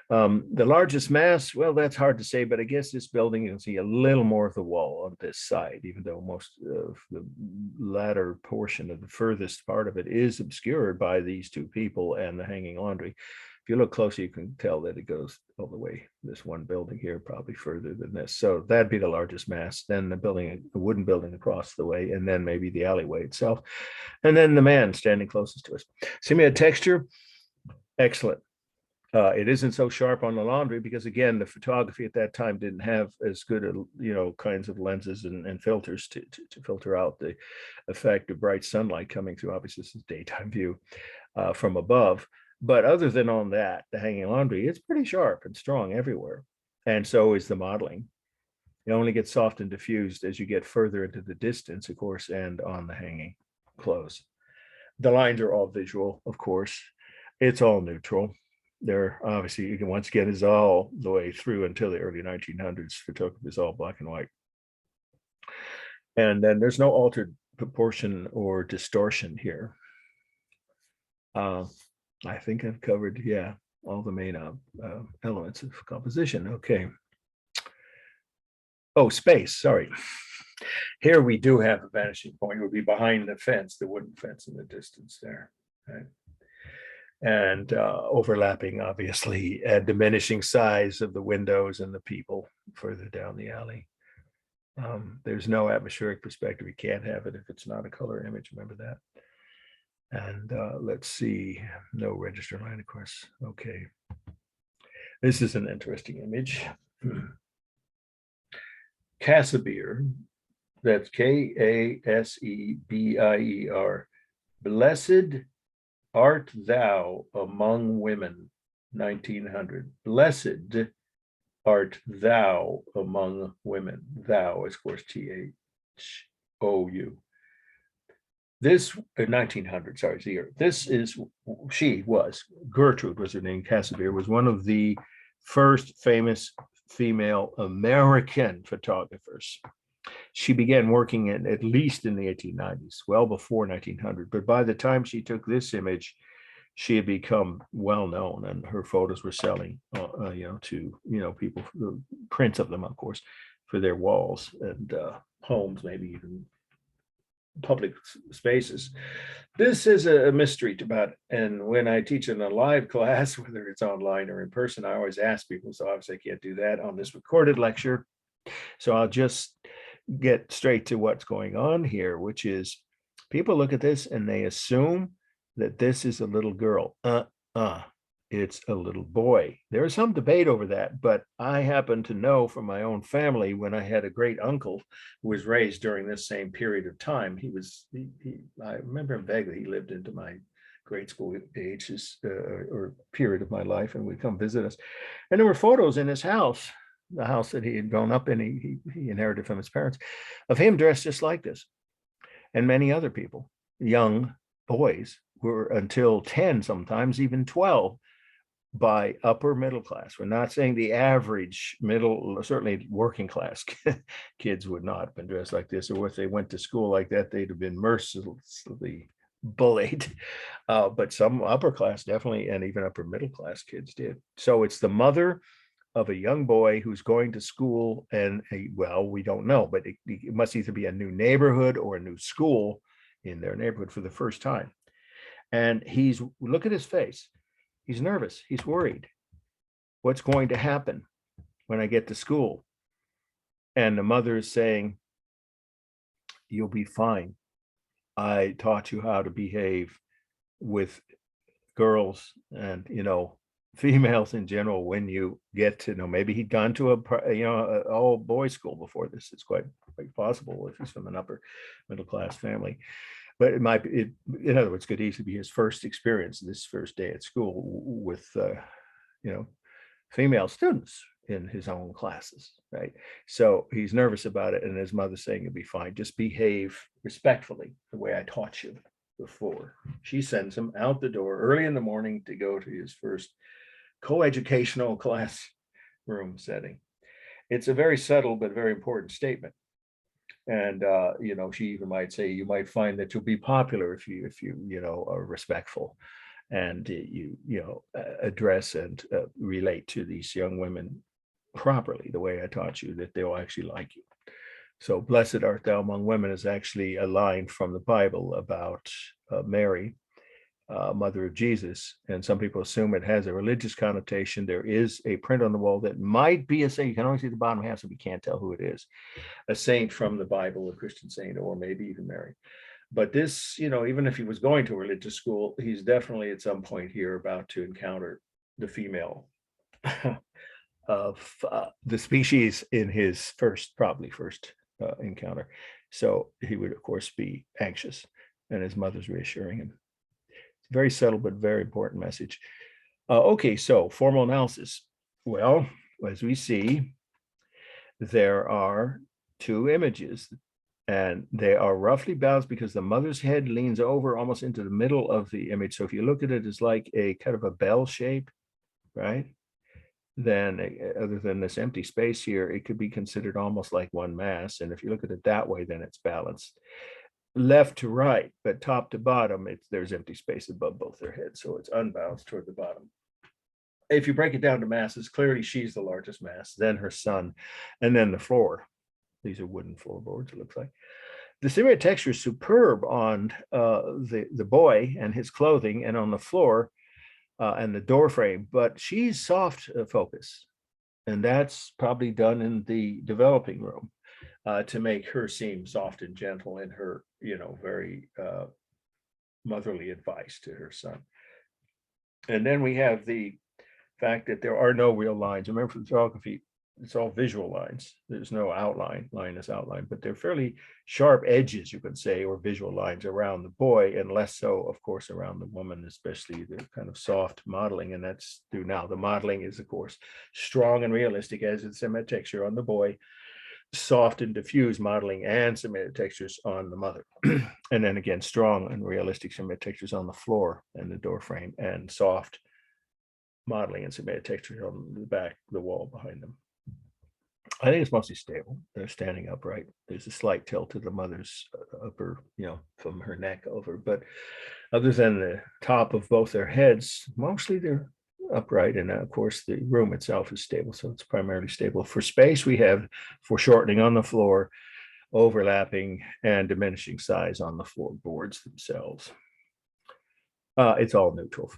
The largest mass, well, that's hard to say, but I guess this building, you can see a little more of the wall on this side, even though most of the latter portion of the furthest part of it is obscured by these two people and the hanging laundry. If you look closer, you can tell that it goes all the way, this one building here, probably further than this. So that'd be the largest mass, then the building, the wooden building across the way, and then maybe the alleyway itself. And then the man standing closest to us. See me a texture? Excellent. It isn't so sharp on the laundry because, again, the photography at that time didn't have as good kinds of lenses and filters to filter out the effect of bright sunlight coming through. Obviously, this is daytime view from above. But other than on that, the hanging laundry, it's pretty sharp and strong everywhere. And so is the modeling. It only gets soft and diffused as you get further into the distance, of course, and on the hanging clothes. The lines are all visual, of course. It's all neutral. There obviously, you can once again, is all the way through until the early 1900s. Photography is all black and white, and then there's no altered proportion or distortion here. I think I've covered, yeah, all the main elements of composition. Okay. Oh, space. Sorry. Here we do have a vanishing point. It would be behind the fence, the wooden fence in the distance there. Right? And overlapping, obviously, and diminishing size of the windows and the people further down the alley. There's no atmospheric perspective. You can't have it if it's not a color image. Remember that. And let's see, no register line, of course. Okay. This is an interesting image. Casebier, that's K-A-S-E-B-I-E-R. Blessed art thou among women, 1900. Blessed art thou among women. Thou is, of course, Thou. This 1900, sorry, it's the year. This is, she was, Gertrude was her name, Casimir, was one of the first famous female American photographers. She began working at least in the 1890s, well before 1900. But by the time she took this image, she had become well known, and her photos were selling, to people, prints of them, of course, for their walls and homes, maybe even public spaces. This is a mystery about it. And when I teach in a live class, whether it's online or in person, I always ask people, so obviously I can't do that on this recorded lecture. So I'll just get straight to what's going on here, which is people look at this and they assume that this is a little girl. It's a little boy. There is some debate over that, but I happen to know from my own family, when I had a great uncle who was raised during this same period of time. I remember him vaguely. He lived into my grade school ages or period of my life, and would come visit us. And there were photos in his house, the house that he had grown up in, he inherited from his parents, of him dressed just like this. And many other people, young boys, were until 10, sometimes even 12, by upper middle class. We're not saying the average middle, certainly working class kids would not have been dressed like this, or if they went to school like that, they'd have been mercilessly bullied. But some upper class definitely, and even upper middle class kids did. So it's the mother of a young boy who's going to school, and we don't know, but it must either be a new neighborhood or a new school in their neighborhood for the first time. And look at his face. He's nervous. He's worried. What's going to happen when I get to school? And the mother is saying, you'll be fine. I taught you how to behave with girls and, females in general. When you get to know, maybe he'd gone to a all boys school before this. It's quite possible if he's from an upper middle class family. But it might be, in other words, could easily be his first experience, this first day at school with, female students in his own classes, right? So he's nervous about it, and his mother's saying you'll be fine. Just behave respectfully the way I taught you before. She sends him out the door early in the morning to go to his first coeducational classroom setting. It's a very subtle but very important statement. And she even might say, you might find that you'll be popular if you are respectful, and you address and relate to these young women properly the way I taught you, that they'll actually like you. So blessed art thou among women is actually a line from the Bible about Mary, mother of Jesus. And some people assume it has a religious connotation. There is a print on the wall that might be a saint. You can only see the bottom half, so we can't tell who it is. A saint from the Bible, a Christian saint, or maybe even Mary. But this, even if he was going to a religious school, he's definitely at some point here about to encounter the female of the species in his probably first encounter. So he would, of course, be anxious, and his mother's reassuring him. Very subtle, but very important message. Okay, so formal analysis. Well, as we see, there are two images, and they are roughly balanced because the mother's head leans over almost into the middle of the image. So if you look at it as like a kind of a bell shape, right? Then other than this empty space here, it could be considered almost like one mass. And if you look at it that way, then it's balanced. Left to right, but top to bottom, there's empty space above both their heads, so it's unbalanced toward the bottom. If you break it down to masses, clearly she's the largest mass, then her son, and then the floor. These are wooden floorboards, it looks like. The silhouette texture is superb on the boy and his clothing, and on the floor and the door frame, but she's soft focus, and that's probably done in the developing room. To make her seem soft and gentle in her, very motherly advice to her son. And then we have the fact that there are no real lines. Remember, photography it's all visual lines. There's no outline, line is outline, but they're fairly sharp edges, you could say, or visual lines around the boy, and less so, of course, around the woman, especially the kind of soft modeling. And that's due now. The modeling is, of course, strong and realistic as it's cement texture on the boy, soft and diffuse modeling and cemented textures on the mother. And then again, strong and realistic cemented textures on the floor and the door frame, and soft modeling and cemented textures on the back, the wall behind them. I think it's mostly stable. They're standing upright. There's a slight tilt to the mother's upper, from her neck over. But other than the top of both their heads, mostly they're upright. And of course, the room itself is stable. So it's primarily stable. For space, we have foreshortening on the floor, overlapping and diminishing size on the floorboards themselves. It's all neutral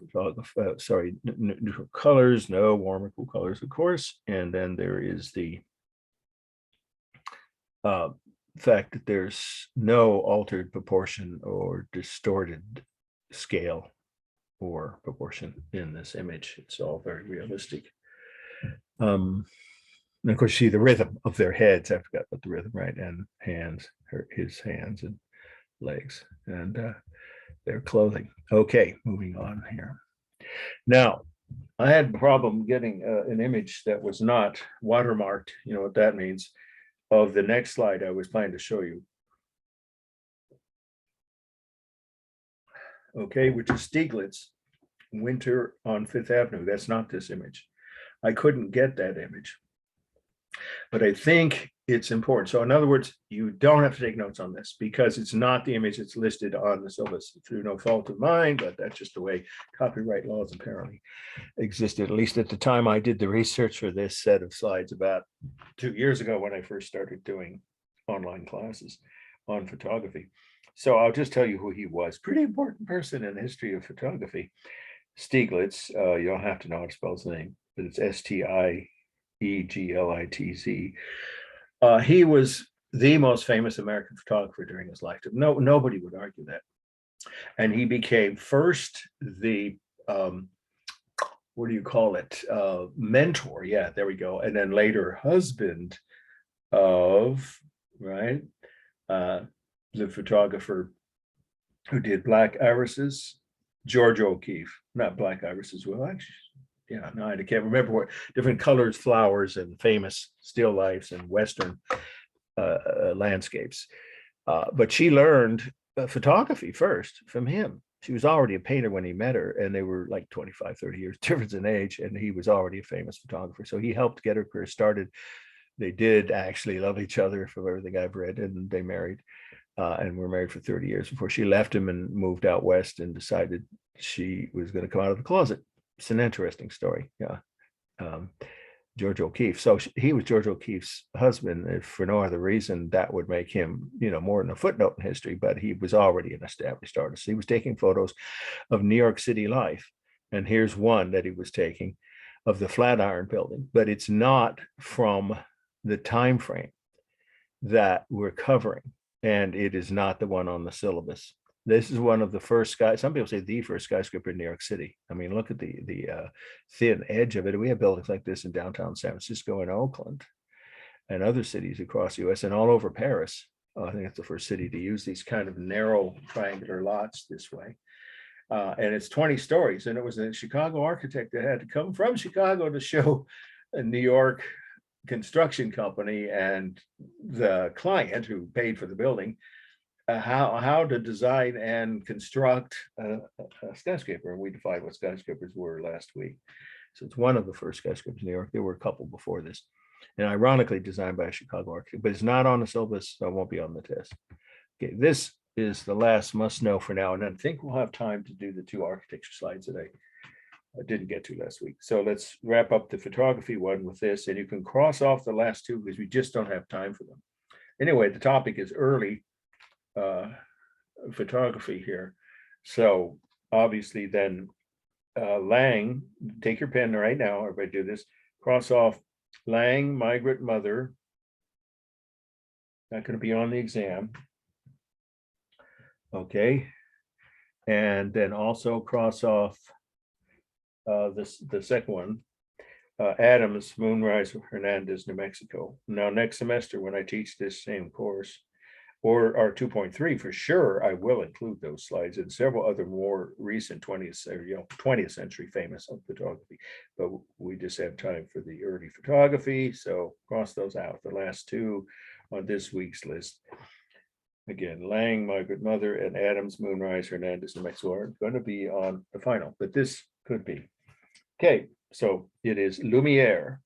neutral colors, no warm or cool colors, of course. And then there is the fact that there's no altered proportion or distorted scale or proportion in this image. It's all very realistic. And of course, you see the rhythm of their heads. I forgot about the rhythm, right? And hands, his hands and legs, and their clothing. Okay, moving on here. Now, I had a problem getting an image that was not watermarked. You know what that means. Of the next slide I was planning to show you. Okay, which is Stieglitz, Winter on Fifth Avenue. That's not this image. I couldn't get that image, but I think it's important. So in other words, you don't have to take notes on this because it's not the image that's listed on the syllabus through no fault of mine, but that's just the way copyright laws apparently existed, at least at the time I did the research for this set of slides about 2 years ago when I first started doing online classes on photography. So I'll just tell you who he was. Pretty important person in the history of photography. Stieglitz, you don't have to know how to spell his name, but it's Stieglitz. He was the most famous American photographer during his lifetime. Nobody would argue that. And he became first the what do you call it? Mentor. Yeah, there we go. And then later husband of, right, the photographer who did Black Irises, George O'Keeffe. Not Black Irises, well, actually, yeah, no, I can't remember what different colors, flowers, and famous still lifes and Western landscapes. But she learned photography first from him. She was already a painter when he met her, and they were like 25, 30 years difference in age, and he was already a famous photographer. So he helped get her career started. They did actually love each other from everything I've read, and they married and were married for 30 years before she left him and moved out west and decided she was going to come out of the closet. It's an interesting story. Yeah. George O'Keeffe. So he was George O'Keeffe's husband. If for no other reason, that would make him, more than a footnote in history, but he was already an established artist. He was taking photos of New York City life. And here's one that he was taking of the Flatiron Building, but it's not from the time frame that we're covering. And it is not the one on the syllabus. This is one of the first some people say the first skyscraper in New York City. I mean, look at the thin edge of it. We have buildings like this in downtown San Francisco and Oakland and other cities across the US and all over Paris. I think it's the first city to use these kind of narrow triangular lots this way. And it's 20 stories. And it was a Chicago architect that had to come from Chicago to show a New York construction company and the client who paid for the building how to design and construct a skyscraper. And we defined what skyscrapers were last week. So it's one of the first skyscrapers in New York. There were a couple before this, and ironically designed by a Chicago architect, but it's not on the syllabus, so it won't be on the test. Okay, this is the last must know for now, and I think we'll have time to do the 2 architecture slides that I didn't get to last week. So let's wrap up the photography one with this, and you can cross off the last 2 because we just don't have time for them. Anyway, the topic is early photography here. So obviously then Lang, take your pen right now, everybody do this, cross off Lang, migrant mother, not going to be on the exam. Okay. And then also cross off the second one, Adams, Moonrise, Hernandez, New Mexico. Now, next semester, when I teach this same course, or our 2.3 for sure, I will include those slides and several other more recent 20th century famous photography. But we just have time for the early photography, so cross those out. The last two on this week's list. Again, Lang, My Good Mother, and Adams, Moonrise, Hernandez, New Mexico are going to be on the final, but this could be. Okay, so it is Lumiere,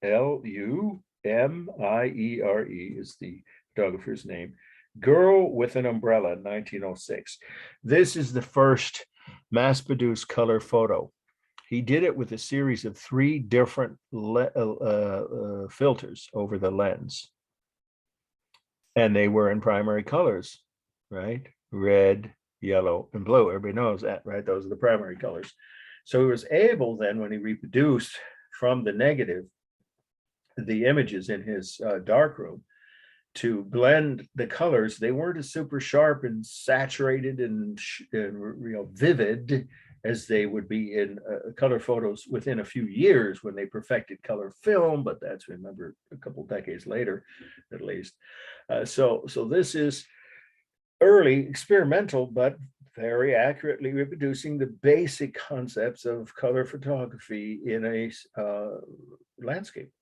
Lumiere is the photographer's name. Girl with an Umbrella, 1906. This is the first mass-produced color photo. He did it with a series of 3 different filters over the lens. And they were in primary colors, right? Red, yellow, and blue. Everybody knows that, right? Those are the primary colors. So he was able then, when he reproduced from the negative, the images in his darkroom, to blend the colors. They weren't as super sharp and saturated and vivid as they would be in color photos within a few years when they perfected color film, but that's, remember, a couple decades later, at least. So this is early experimental, but very accurately reproducing the basic concepts of color photography in a landscape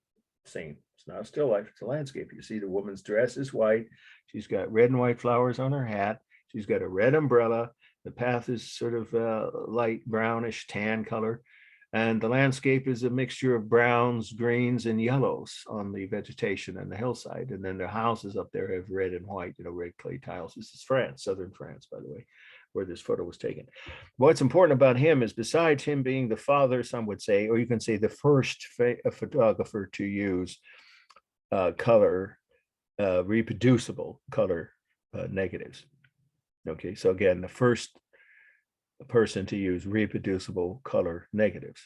scene. It's not a still life, it's a landscape. You see the woman's dress is white. She's got red and white flowers on her hat. She's got a red umbrella. The path is sort of light brownish tan color. And the landscape is a mixture of browns, greens, and yellows on the vegetation and the hillside. And then the houses up there have red and white, red clay tiles. This is France, southern France, by the way, where this photo was taken. What's important about him is, besides him being the father, some would say, or you can say the first photographer to use color, reproducible color negatives. Okay, so again, the first person to use reproducible color negatives.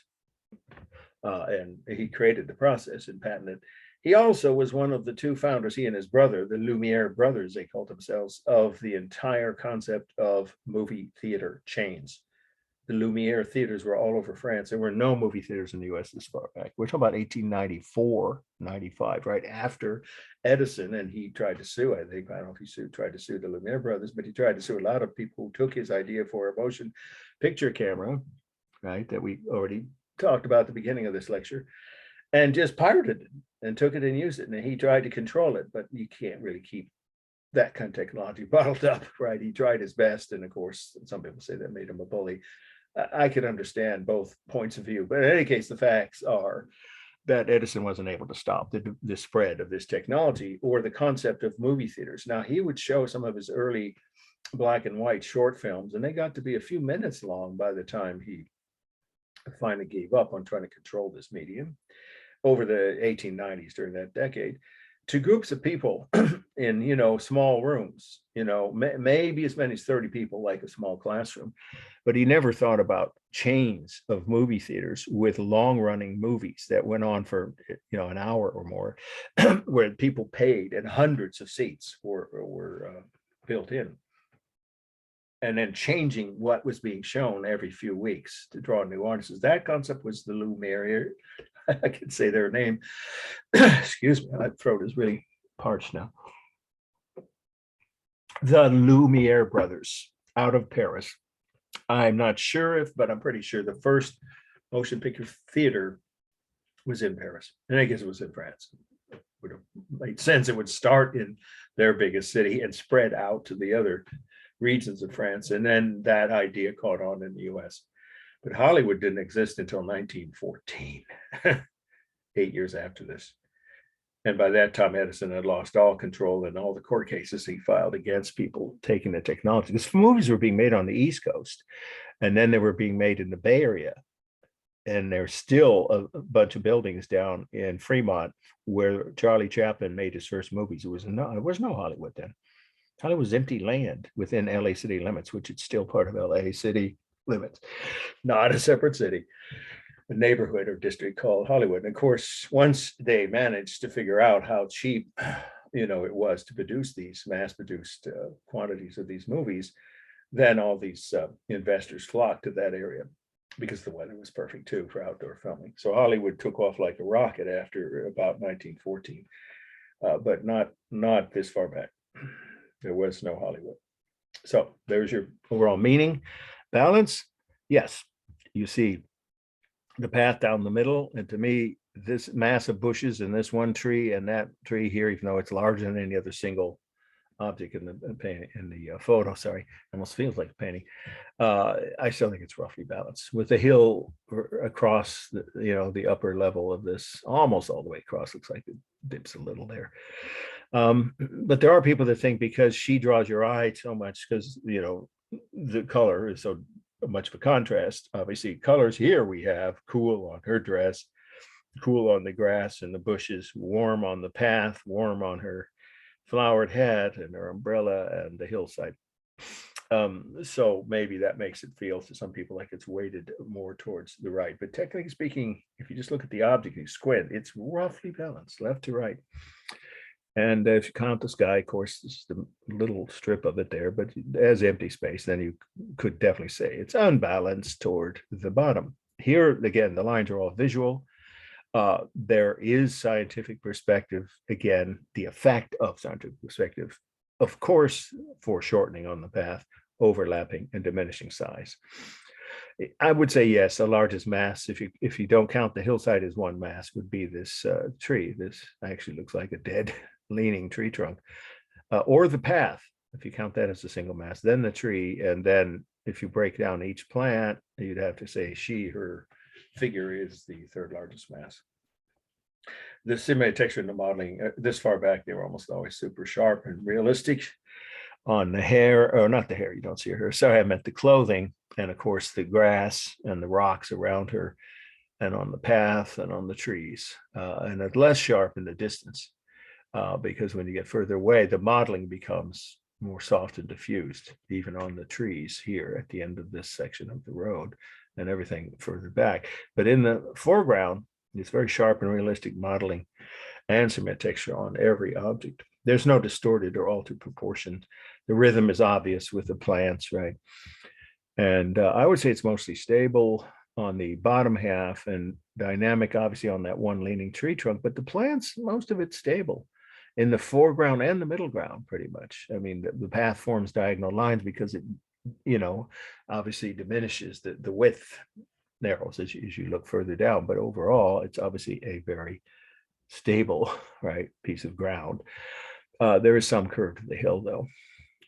And he created the process and patented. He also was one of the 2 founders, he and his brother, the Lumiere brothers, they called themselves, of the entire concept of movie theater chains. The Lumiere theaters were all over France. There were no movie theaters in the US this far back. We're talking about 1894, 95, right after Edison, and he tried to sue, I don't know if he tried to sue the Lumiere brothers, but he tried to sue a lot of people who took his idea for a motion picture camera, right, that we already talked about at the beginning of this lecture, and just pirated it and took it and used it. And he tried to control it, but you can't really keep that kind of technology bottled up, right? He tried his best, and of course, some people say that made him a bully. I could understand both points of view, but in any case, the facts are that Edison wasn't able to stop the spread of this technology or the concept of movie theaters. Now, he would show some of his early black and white short films, and they got to be a few minutes long by the time he finally gave up on trying to control this medium over the 1890s, during that decade, to groups of people in small rooms, maybe as many as 30 people, like a small classroom. But he never thought about chains of movie theaters with long running movies that went on for an hour or more, where people paid and hundreds of seats were built in, and then changing what was being shown every few weeks to draw new audiences. That concept was the Lumiere. I can say their name. Excuse me, my throat is really parched now. The Lumiere brothers, out of Paris. I'm not sure but I'm pretty sure the first motion picture theater was in Paris. And I guess it was in France. It would have made sense. It would start in their biggest city and spread out to the other regions of France. And then that idea caught on in the US. But Hollywood didn't exist until 1914, 8 years after this. And by that time, Edison had lost all control in all the court cases he filed against people taking the technology. Because movies were being made on the East Coast, and then they were being made in the Bay Area. And there's still a bunch of buildings down in Fremont where Charlie Chaplin made his first movies. There was no Hollywood then. Hollywood was empty land within LA city limits, which is still part of LA city limits, not a separate city, a neighborhood or district called Hollywood. And of course, once they managed to figure out how cheap, it was to produce these mass-produced quantities of these movies, then all these investors flocked to that area. because the weather was perfect too for outdoor filming. So Hollywood took off like a rocket after about 1914, but not this far back. There was no Hollywood. So there's your overall meaning. Balance, yes. You see the path down the middle, and to me, this mass of bushes and this one tree and that tree here, even though it's larger than any other single object in the painting, in the photo, sorry, almost feels like a painting. I still think it's roughly balanced with the hill across the, the upper level of this, almost all the way across. Looks like it dips a little there. But there are people that think because she draws your eye so much, because the color is so much of a contrast. Obviously, colors here we have cool on her dress, cool on the grass and the bushes, warm on the path, warm on her flowered hat and her umbrella and the hillside. So maybe that makes it feel to some people like it's weighted more towards the right. But technically speaking, if you just look at the object, you squint, it's roughly balanced left to right. And if you count the sky, of course, it's the little strip of it there, but as empty space, then you could definitely say it's unbalanced toward the bottom. Here, again, the lines are all visual. There is scientific perspective, again, the effect of scientific perspective, of course, foreshortening on the path, overlapping and diminishing size. I would say yes, the largest mass, if you don't count the hillside as one mass, would be this tree. This actually looks like a dead leaning tree trunk, or the path, if you count that as a single mass, then the tree, and then if you break down each plant, you'd have to say her figure is the third largest mass. The simulated texture in the modeling, this far back, they were almost always super sharp and realistic. On the hair, or not the hair, you don't see her hair. Sorry, I meant the clothing, and of course the grass and the rocks around her, and on the path and on the trees, and it's less sharp in the distance, because when you get further away, the modeling becomes more soft and diffused, even on the trees here at the end of this section of the road and everything further back. But in the foreground, it's very sharp and realistic modeling and cement texture on every object. There's no distorted or altered proportion. The rhythm is obvious with the plants, right? And I would say it's mostly stable on the bottom half and dynamic, obviously, on that one leaning tree trunk, but the plants, most of it's stable in the foreground and the middle ground, pretty much. I mean, the path forms diagonal lines because it, obviously diminishes the width, narrows as you look further down, but overall, it's obviously a very stable, right, piece of ground. There is some curve to the hill, though,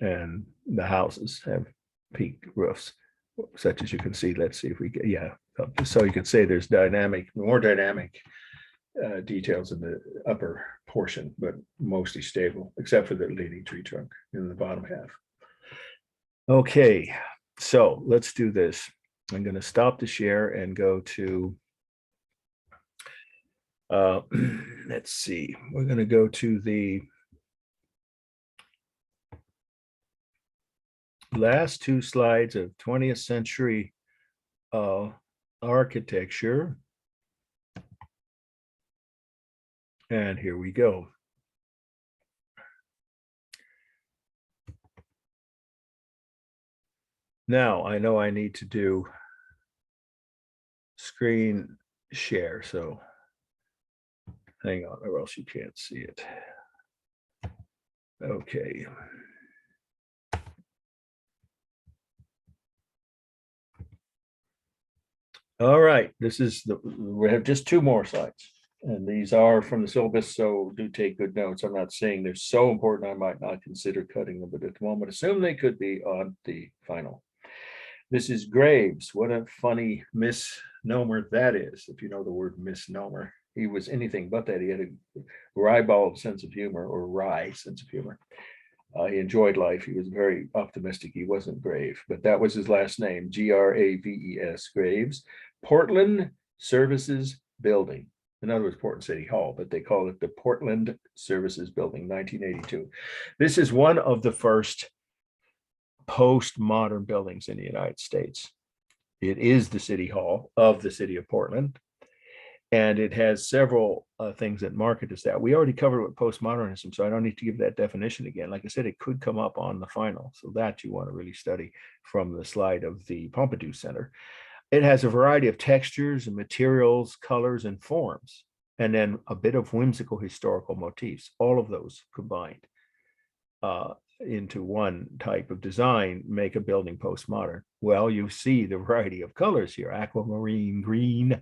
and the houses have peaked roofs, such as you can see. Let's see if we get, yeah. So you could say there's more dynamic details in the upper portion, but mostly stable, except for the leaning tree trunk in the bottom half. Okay, so let's do this. I'm going to stop the share and go to, let's see, we're going to go to the last two slides of 20th century architecture. And here we go. Now, I know I need to do screen share, so hang on, or else you can't see it. Okay. All right, we have just two more slides, and these are from the syllabus, so do take good notes. I'm not saying they're so important I might not consider cutting them, but at the moment, assume they could be on the final. This is Graves. What a funny misnomer that is, if you know the word misnomer. He was anything but that. He had a ribald sense of humor, or wry sense of humor. He enjoyed life. He was very optimistic. He wasn't grave, but that was his last name, Graves, Graves. Portland Services Building. In other words, Portland City Hall, but they call it the Portland Services Building, 1982. This is one of the first postmodern buildings in the United States. It is the City Hall of the city of Portland, and it has several things that mark it as that. We already covered with postmodernism, so I don't need to give that definition again. Like I said, it could come up on the final, so that you want to really study from the slide of the Pompidou Center. It has a variety of textures and materials, colors, and forms, and then a bit of whimsical historical motifs, all of those combined into one type of design make a building postmodern. Well, you see the variety of colors here: aquamarine green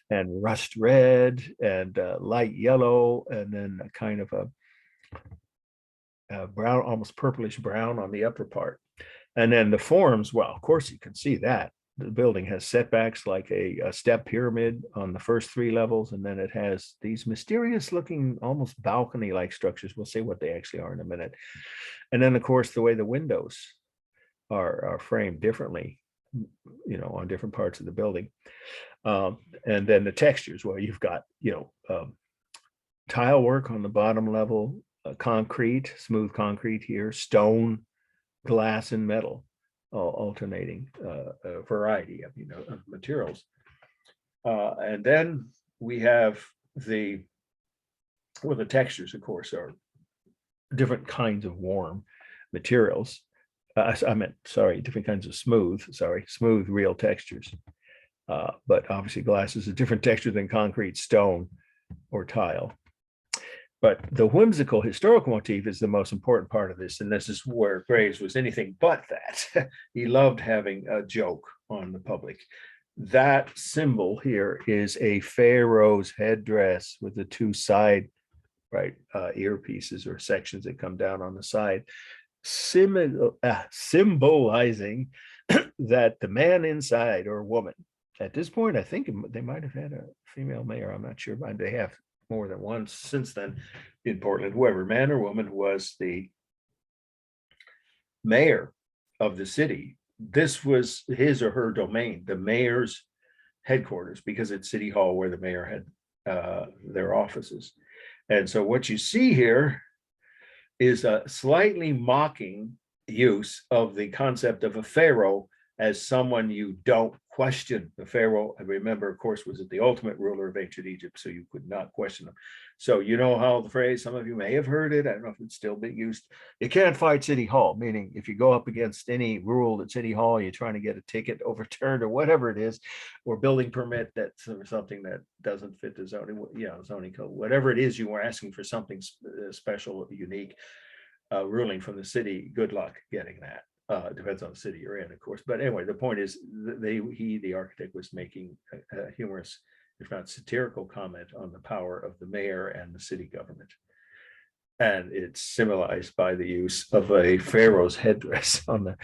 and rust red and light yellow, and then a kind of a brown, almost purplish brown on the upper part. And then the forms, well, of course you can see that. The building has setbacks like a step pyramid on the first 3 levels, and then it has these mysterious looking, almost balcony-like structures. We'll see what they actually are in a minute. And then, of course, the way the windows are framed differently, you know, on different parts of the building. And then the textures, well, you've got, you know, tile work on the bottom level, concrete, smooth concrete here, stone, glass, and metal, alternating a variety of, you know, of materials. And then we have the textures, of course, are different kinds of warm materials. Different kinds of smooth real textures. But obviously glass is a different texture than concrete, stone, or tile. But the whimsical historical motif is the most important part of this. And this is where Graves was anything but that. He loved having a joke on the public. That symbol here is a pharaoh's headdress with the 2 side, earpieces or sections that come down on the side, symbolizing that the man inside, or woman, at this point, I think they might have had a female mayor. I'm not sure, but they have more than one since then in Portland. Whoever, man or woman, was the mayor of the city, this was his or her domain, the mayor's headquarters, because it's City Hall where the mayor had their offices. And so what you see here is a slightly mocking use of the concept of a pharaoh as someone you don't question. The pharaoh, I remember, of course, was the ultimate ruler of ancient Egypt, so you could not question him. So you know how the phrase, some of you may have heard it, I don't know if it's still being used, you can't fight City Hall, meaning if you go up against any rule at City Hall, you're trying to get a ticket overturned or whatever it is, or building permit that's something that doesn't fit the zoning code, whatever it is, you were asking for something special, unique, ruling from the city, good luck getting that. Depends on the city you're in, of course. But anyway, the point is, the architect, was making a humorous, if not satirical, comment on the power of the mayor and the city government. And it's symbolized by the use of a pharaoh's headdress on the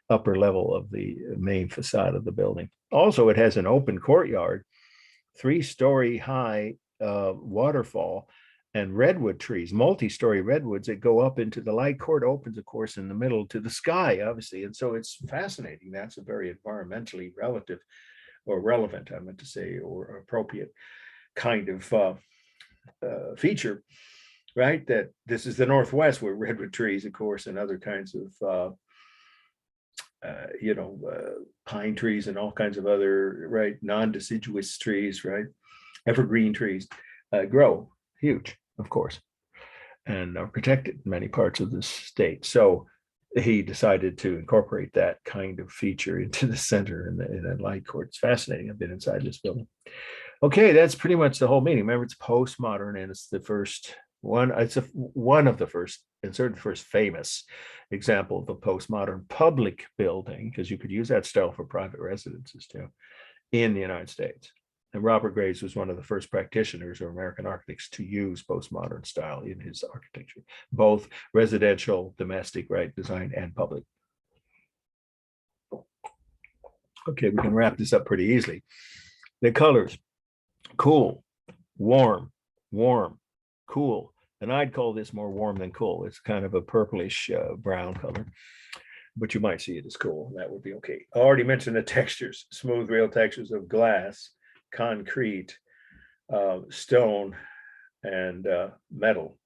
upper level of the main facade of the building. Also, it has an open courtyard, 3-story high waterfall, and redwood trees, multi-story redwoods that go up into the light court, opens, of course, in the middle to the sky, obviously. And so it's fascinating. That's a very environmentally relevant, I meant to say, or appropriate kind of feature, right? That this is the Northwest, where redwood trees, of course, and other kinds of pine trees and all kinds of other, non-deciduous trees, evergreen trees grow huge, of course, and are protected in many parts of the state. So he decided to incorporate that kind of feature into the center in the light court. It's fascinating. I've been inside this building. Okay, that's pretty much the whole meaning. Remember, it's postmodern, and it's the first one. It's one of the first, and certainly the first famous example of a postmodern public building, because you could use that style for private residences too, in the United States. And Robert Graves was one of the first practitioners of American architects to use postmodern style in his architecture, both residential, domestic, design, and public. Okay, we can wrap this up pretty easily. The colors: cool, warm, warm, cool. And I'd call this more warm than cool. It's kind of a purplish brown color, but you might see it as cool. That would be okay. I already mentioned the textures: smooth, real textures of glass, concrete, stone, and metal.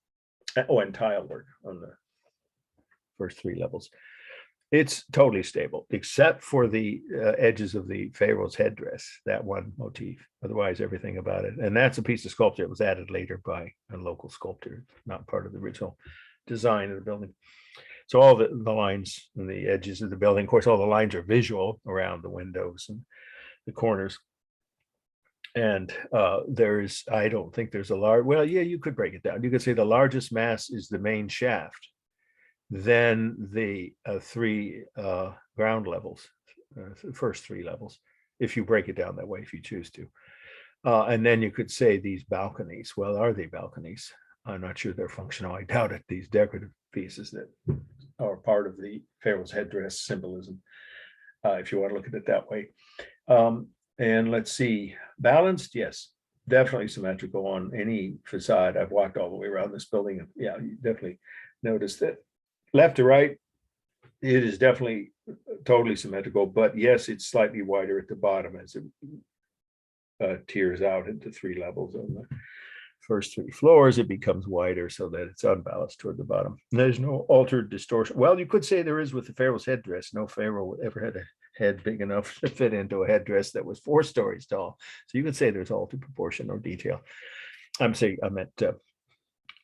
Oh, and tile work on the first 3 levels. It's totally stable, except for the edges of the pharaoh's headdress, that one motif. Otherwise, everything about it. And that's a piece of sculpture that was added later by a local sculptor, not part of the original design of the building. So all the lines and the edges of the building, of course, all the lines are visual around the windows and the corners. And I don't think there's a large, well, yeah, you could break it down. You could say the largest mass is the main shaft, then the three ground levels, first three levels, if you break it down that way, if you choose to. And then you could say these balconies. Well, are they balconies? I'm not sure they're functional. I doubt it. These decorative pieces that are part of the pharaoh's headdress symbolism, if you want to look at it that way. And let's see, balanced, yes, definitely symmetrical on any facade. I've walked all the way around this building, and yeah, you definitely notice that left to right, it is definitely totally symmetrical, but yes, it's slightly wider at the bottom as it tiers out into three levels on the first three floors. It becomes wider so that it's unbalanced toward the bottom. There's no altered distortion. Well, you could say there is with the pharaoh's headdress. No pharaoh ever had a head big enough to fit into a headdress that was 4 stories tall. So you could say there's altered proportion or detail. I meant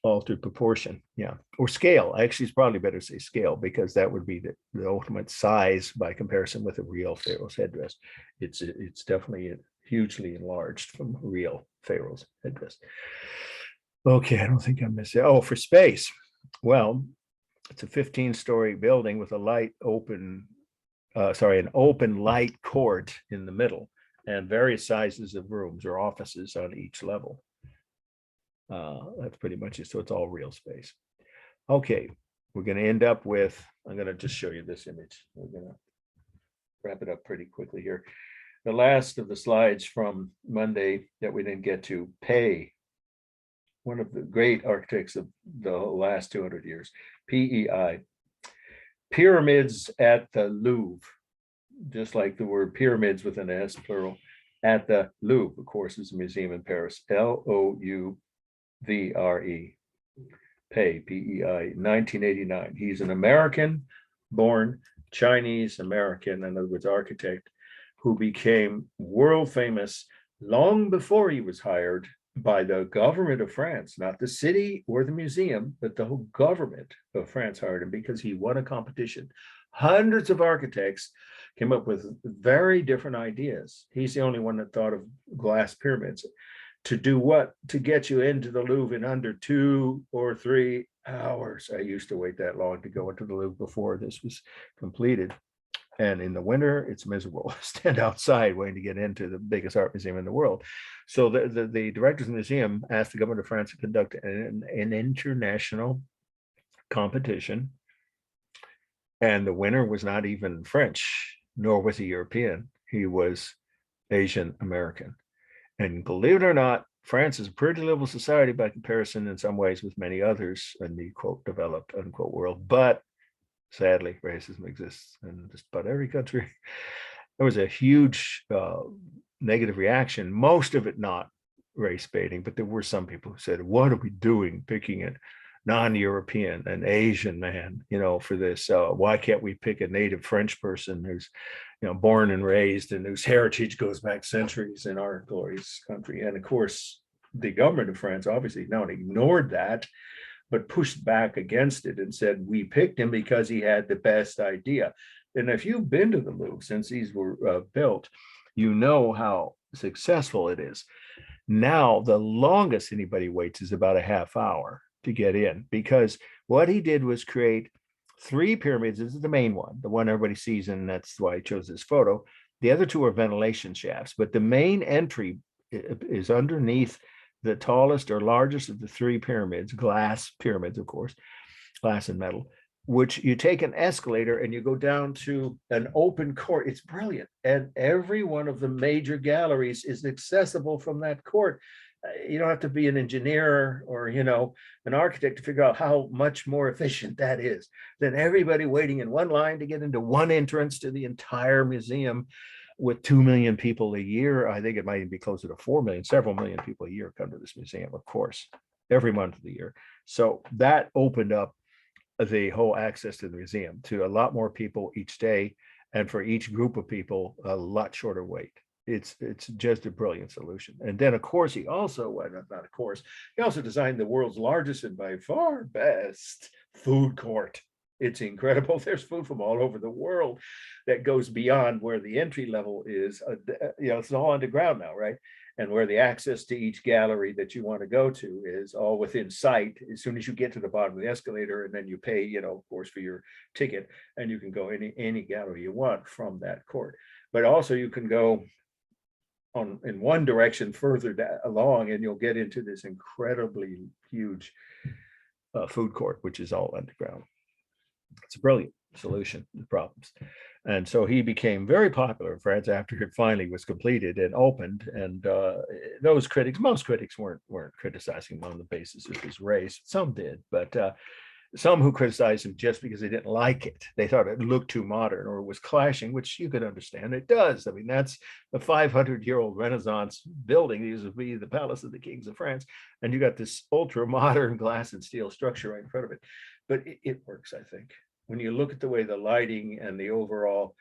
altered proportion, yeah, or scale. Actually, it's probably better to say scale, because that would be the ultimate size by comparison with a real pharaoh's headdress. It's definitely hugely enlarged from a real pharaoh's headdress. Okay, I don't think I missed it. Oh, for space. Well, it's a 15-story building with an open light court in the middle, and various sizes of rooms or offices on each level. That's pretty much it. So it's all real space. Okay, we're going to end up with, I'm going to just show you this image. We're going to wrap it up pretty quickly here. The last of the slides from Monday that we didn't get to, Pei, one of the great architects of the last 200 years, PEI. Pyramids at the Louvre, just like the word pyramids with an S, plural, at the Louvre, of course, is a museum in Paris, Louvre. Pei, PEI, 1989. He's an American-born Chinese American, in other words, architect, who became world famous long before he was hired by the government of France, not the city or the museum, but the whole government of France hired him because he won a competition. Hundreds of architects came up with very different ideas. He's the only one that thought of glass pyramids. To do what? To get you into the Louvre in under 2 or 3 hours. I used to wait that long to go into the Louvre before this was completed. And in the winter, it's miserable. Stand outside waiting to get into the biggest art museum in the world. So the directors of the museum asked the government of France to conduct an international competition. And the winner was not even French, nor was he European. He was Asian American. And believe it or not, France is a pretty liberal society by comparison in some ways with many others in the quote developed unquote world. But sadly, racism exists in just about every country. There was a huge negative reaction, most of it not race baiting, but there were some people who said, what are we doing picking a non-European, an Asian man, for this? Why can't we pick a native French person who's born and raised and whose heritage goes back centuries in our glorious country? And of course, the government of France obviously not ignored that, but pushed back against it and said, we picked him because he had the best idea. And if you've been to the Louvre since these were built, you know how successful it is. Now, the longest anybody waits is about a half hour to get in, because what he did was create 3 pyramids. This is the main one, the one everybody sees, and that's why I chose this photo. The other 2 are ventilation shafts, but the main entry is underneath the tallest or largest of the 3 pyramids, glass pyramids, of course, glass and metal, which you take an escalator and you go down to an open court. It's brilliant. And every one of the major galleries is accessible from that court. You don't have to be an engineer or, an architect to figure out how much more efficient that is than everybody waiting in one line to get into one entrance to the entire museum. With 2 million people a year, I think it might even be closer to 4 million, several million people a year come to this museum, of course, every month of the year. So that opened up the whole access to the museum to a lot more people each day. And for each group of people, a lot shorter wait. It's just a brilliant solution. And then, of course, he also, he also designed the world's largest and by far best food court It's incredible. There's food from all over the world that goes beyond where the entry level is. It's all underground now, right? And where the access to each gallery that you want to go to is all within sight as soon as you get to the bottom of the escalator, and then you pay, of course, for your ticket, and you can go any gallery you want from that court. But also you can go in one direction further along, and you'll get into this incredibly huge food court, which is all underground. It's a brilliant solution to problems. And so he became very popular in France after it finally was completed and opened. And most critics weren't criticizing him on the basis of his race. Some did, but some who criticized him just because they didn't like it. They thought it looked too modern or was clashing, which you could understand. It does. I mean, that's a 500-year-old Renaissance building. These would be the Palace of the Kings of France. And you got this ultra modern glass and steel structure right in front of it. But it works, I think. When you look at the way the lighting and the overall,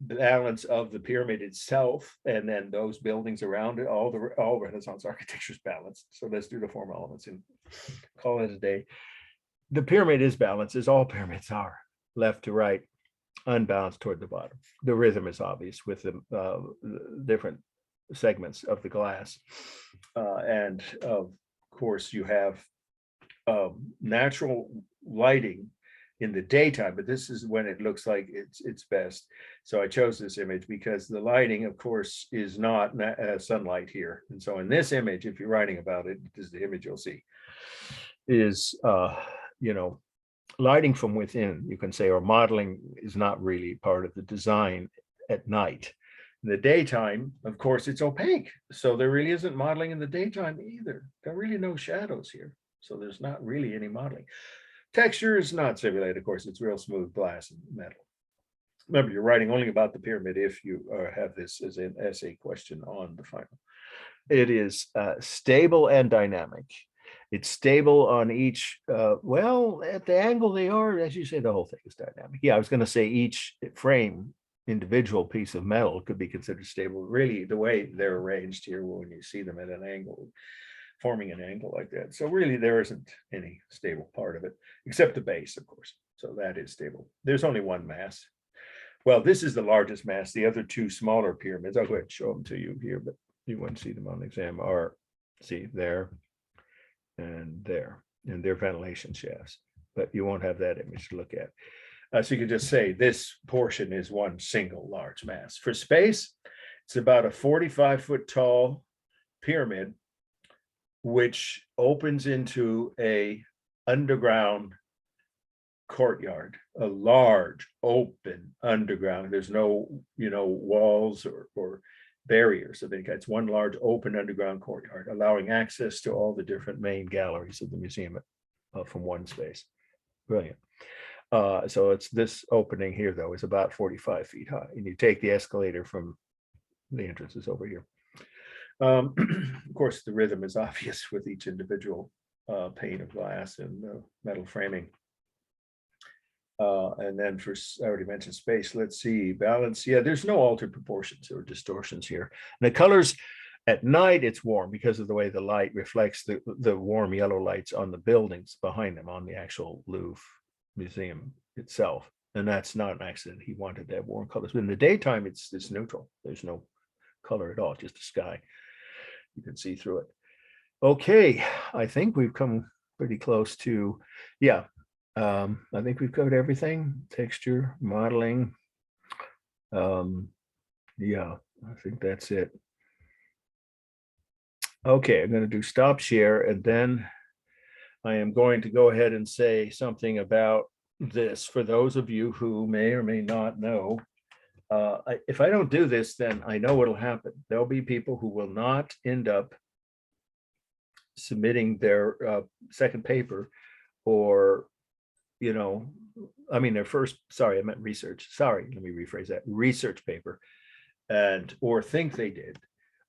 balance of the pyramid itself, and then those buildings around it, all Renaissance architecture is balanced. So let's do the form elements and call it a day. The pyramid is balanced, as all pyramids are, left to right, unbalanced toward the bottom. The rhythm is obvious with the different segments of the glass, and of course you have natural lighting in the daytime, but this is when it looks like it's best. So I chose this image because the lighting, of course, is not sunlight here. And so in this image, if you're writing about it, this is the image you'll see, is lighting from within, you can say, or modeling is not really part of the design at night. In the daytime, of course, it's opaque. So there really isn't modeling in the daytime either. There are really no shadows here. So there's not really any modeling. Texture is not simulated, of course, it's real smooth glass and metal. Remember, you're writing only about the pyramid if you have this as an essay question on the final. It is stable and dynamic. It's stable on each, at the angle they are, as you say, the whole thing is dynamic. Yeah, I was going to say each frame, individual piece of metal could be considered stable. Really, the way they're arranged here, when you see them at an angle, forming an angle like that. So really there isn't any stable part of it, except the base, of course. So that is stable. There's only one mass. Well, this is the largest mass. The other two smaller pyramids, I'll go ahead and show them to you here, but you wouldn't see them on the exam, are, see, there and there, and they're ventilation shafts, but you won't have that image to look at. So you can just say this portion is one single large mass. For space, it's about a 45-foot tall pyramid, which opens into a underground courtyard, a large open underground. There's no, walls or barriers of any kind. It's one large open underground courtyard, allowing access to all the different main galleries of the museum from one space. Brilliant. So it's this opening here, though, is about 45 feet high, and you take the escalator from the entrances over here. Of course, the rhythm is obvious with each individual pane of glass and metal framing. And then I already mentioned space. Let's see, balance. Yeah, there's no altered proportions or distortions here. And the colors at night, it's warm because of the way the light reflects the warm yellow lights on the buildings behind them, on the actual Louvre Museum itself. And that's not an accident. He wanted to have warm colors. But in the daytime, it's neutral. There's no color at all, just the sky. You can see through it. Okay, I think we've come pretty close to, I think we've covered everything. Texture, modeling. I think that's it. Okay, I'm going to do stop share, and then I am going to go ahead and say something about this for those of you who may or may not know. If I don't do this, then I know what'll happen. There'll be people who will not end up submitting their second paper, or, their first, sorry, I meant research. Sorry, let me rephrase that. Research paper, or think they did,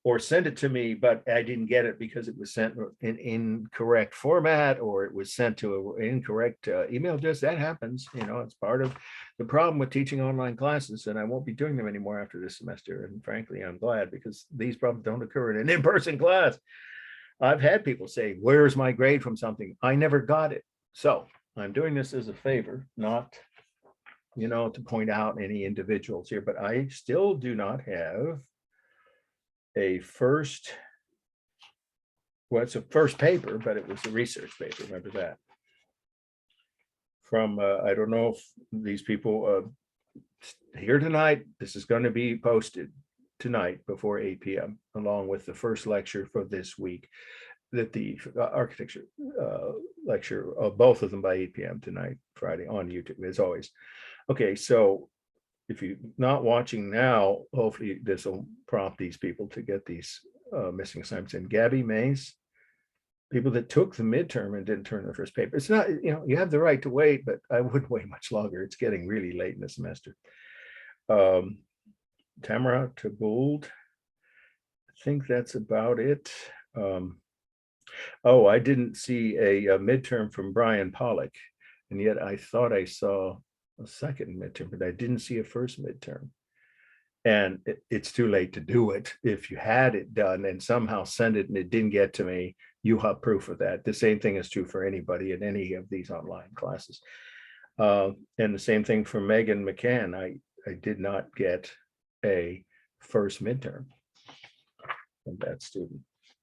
or send it to me, but I didn't get it because it was sent in incorrect format, or it was sent to an incorrect email address. That happens, it's part of the problem with teaching online classes, and I won't be doing them anymore after this semester. And frankly, I'm glad, because these problems don't occur in an in-person class. I've had people say, where's my grade from something? I never got it. So I'm doing this as a favor, not, to point out any individuals here, but I still do not have a first, well, it's a first paper, but it was a research paper, remember that? From, I don't know if these people here tonight, this is going to be posted tonight before 8 p.m. along with the first lecture for this week, that the architecture lecture, both of them by 8 p.m. tonight, Friday, on YouTube, as always. Okay, so if you're not watching now, hopefully this will prompt these people to get these missing assignments in. Gabby Mays, people that took the midterm and didn't turn the first paper. It's not, you have the right to wait, but I wouldn't wait much longer. It's getting really late in the semester. Tamara Tabould, I think that's about it. Oh, I didn't see a midterm from Brian Pollock, and yet I thought I saw a second midterm, but I didn't see a first midterm. And it's too late to do it. If you had it done and somehow send it and it didn't get to me, you have proof of that. The same thing is true for anybody in any of these online classes. And the same thing for Megan McCann. I did not get a first midterm from that student.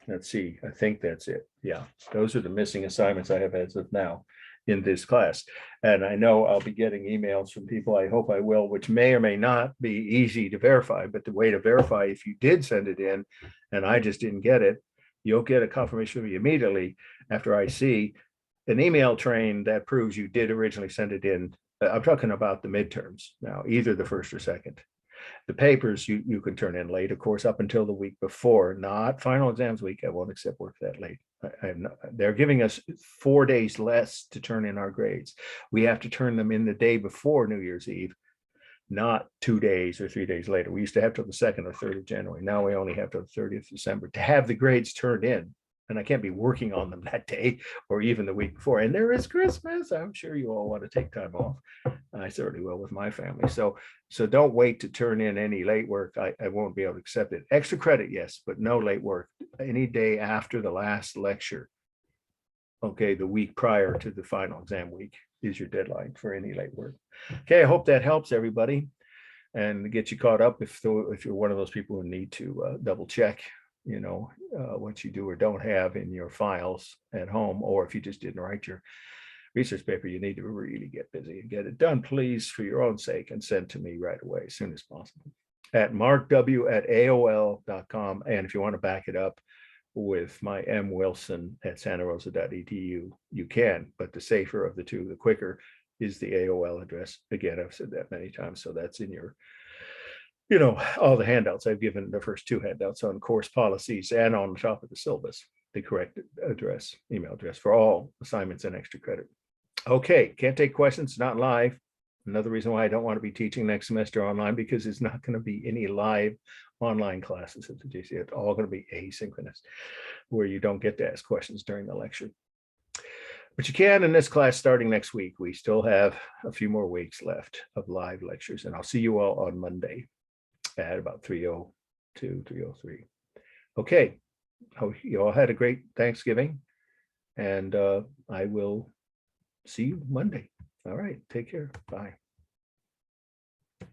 Let's see, I think that's it. Yeah, those are the missing assignments I have as of now in this class. And I know I'll be getting emails from people, I hope I will, which may or may not be easy to verify, but the way to verify if you did send it in and I just didn't get it, you'll get a confirmation from me immediately after I see an email train that proves you did originally send it in. I'm talking about the midterms now, either the first or second. The papers you can turn in late, of course, up until the week before, not final exams week. I won't accept work that late. They're giving us 4 days less to turn in our grades. We have to turn them in the day before New Year's Eve, not 2 days or 3 days later. We used to have till the 2nd or 3rd of January. Now we only have till the 30th of December to have the grades turned in. And I can't be working on them that day or even the week before. And there is Christmas. I'm sure you all want to take time off. I certainly will with my family. So don't wait to turn in any late work. I won't be able to accept it. Extra credit, yes, but no late work. Any day after the last lecture, okay, the week prior to the final exam week is your deadline for any late work. Okay, I hope that helps everybody and get you caught up if you're one of those people who need to double check what you do or don't have in your files at home, or if you just didn't write your research paper, you need to really get busy and get it done, please, for your own sake, and send to me right away as soon as possible at markw@aol.com. And if you want to back it up with my mwilson@santarosa.edu, you can, but the safer of the two, the quicker, is the AOL address. Again, I've said that many times, so that's in your all the handouts. I've given the first 2 handouts on course policies and on the top of the syllabus, the correct address, email address for all assignments and extra credit. Okay, can't take questions, not live. Another reason why I don't want to be teaching next semester online, because it's not going to be any live online classes at the GC. It's all going to be asynchronous, where you don't get to ask questions during the lecture. But you can in this class starting next week. We still have a few more weeks left of live lectures, and I'll see you all on Monday at about 3:02, 3:03. Okay, hope you all had a great Thanksgiving, and I will see you Monday. All right, take care. Bye.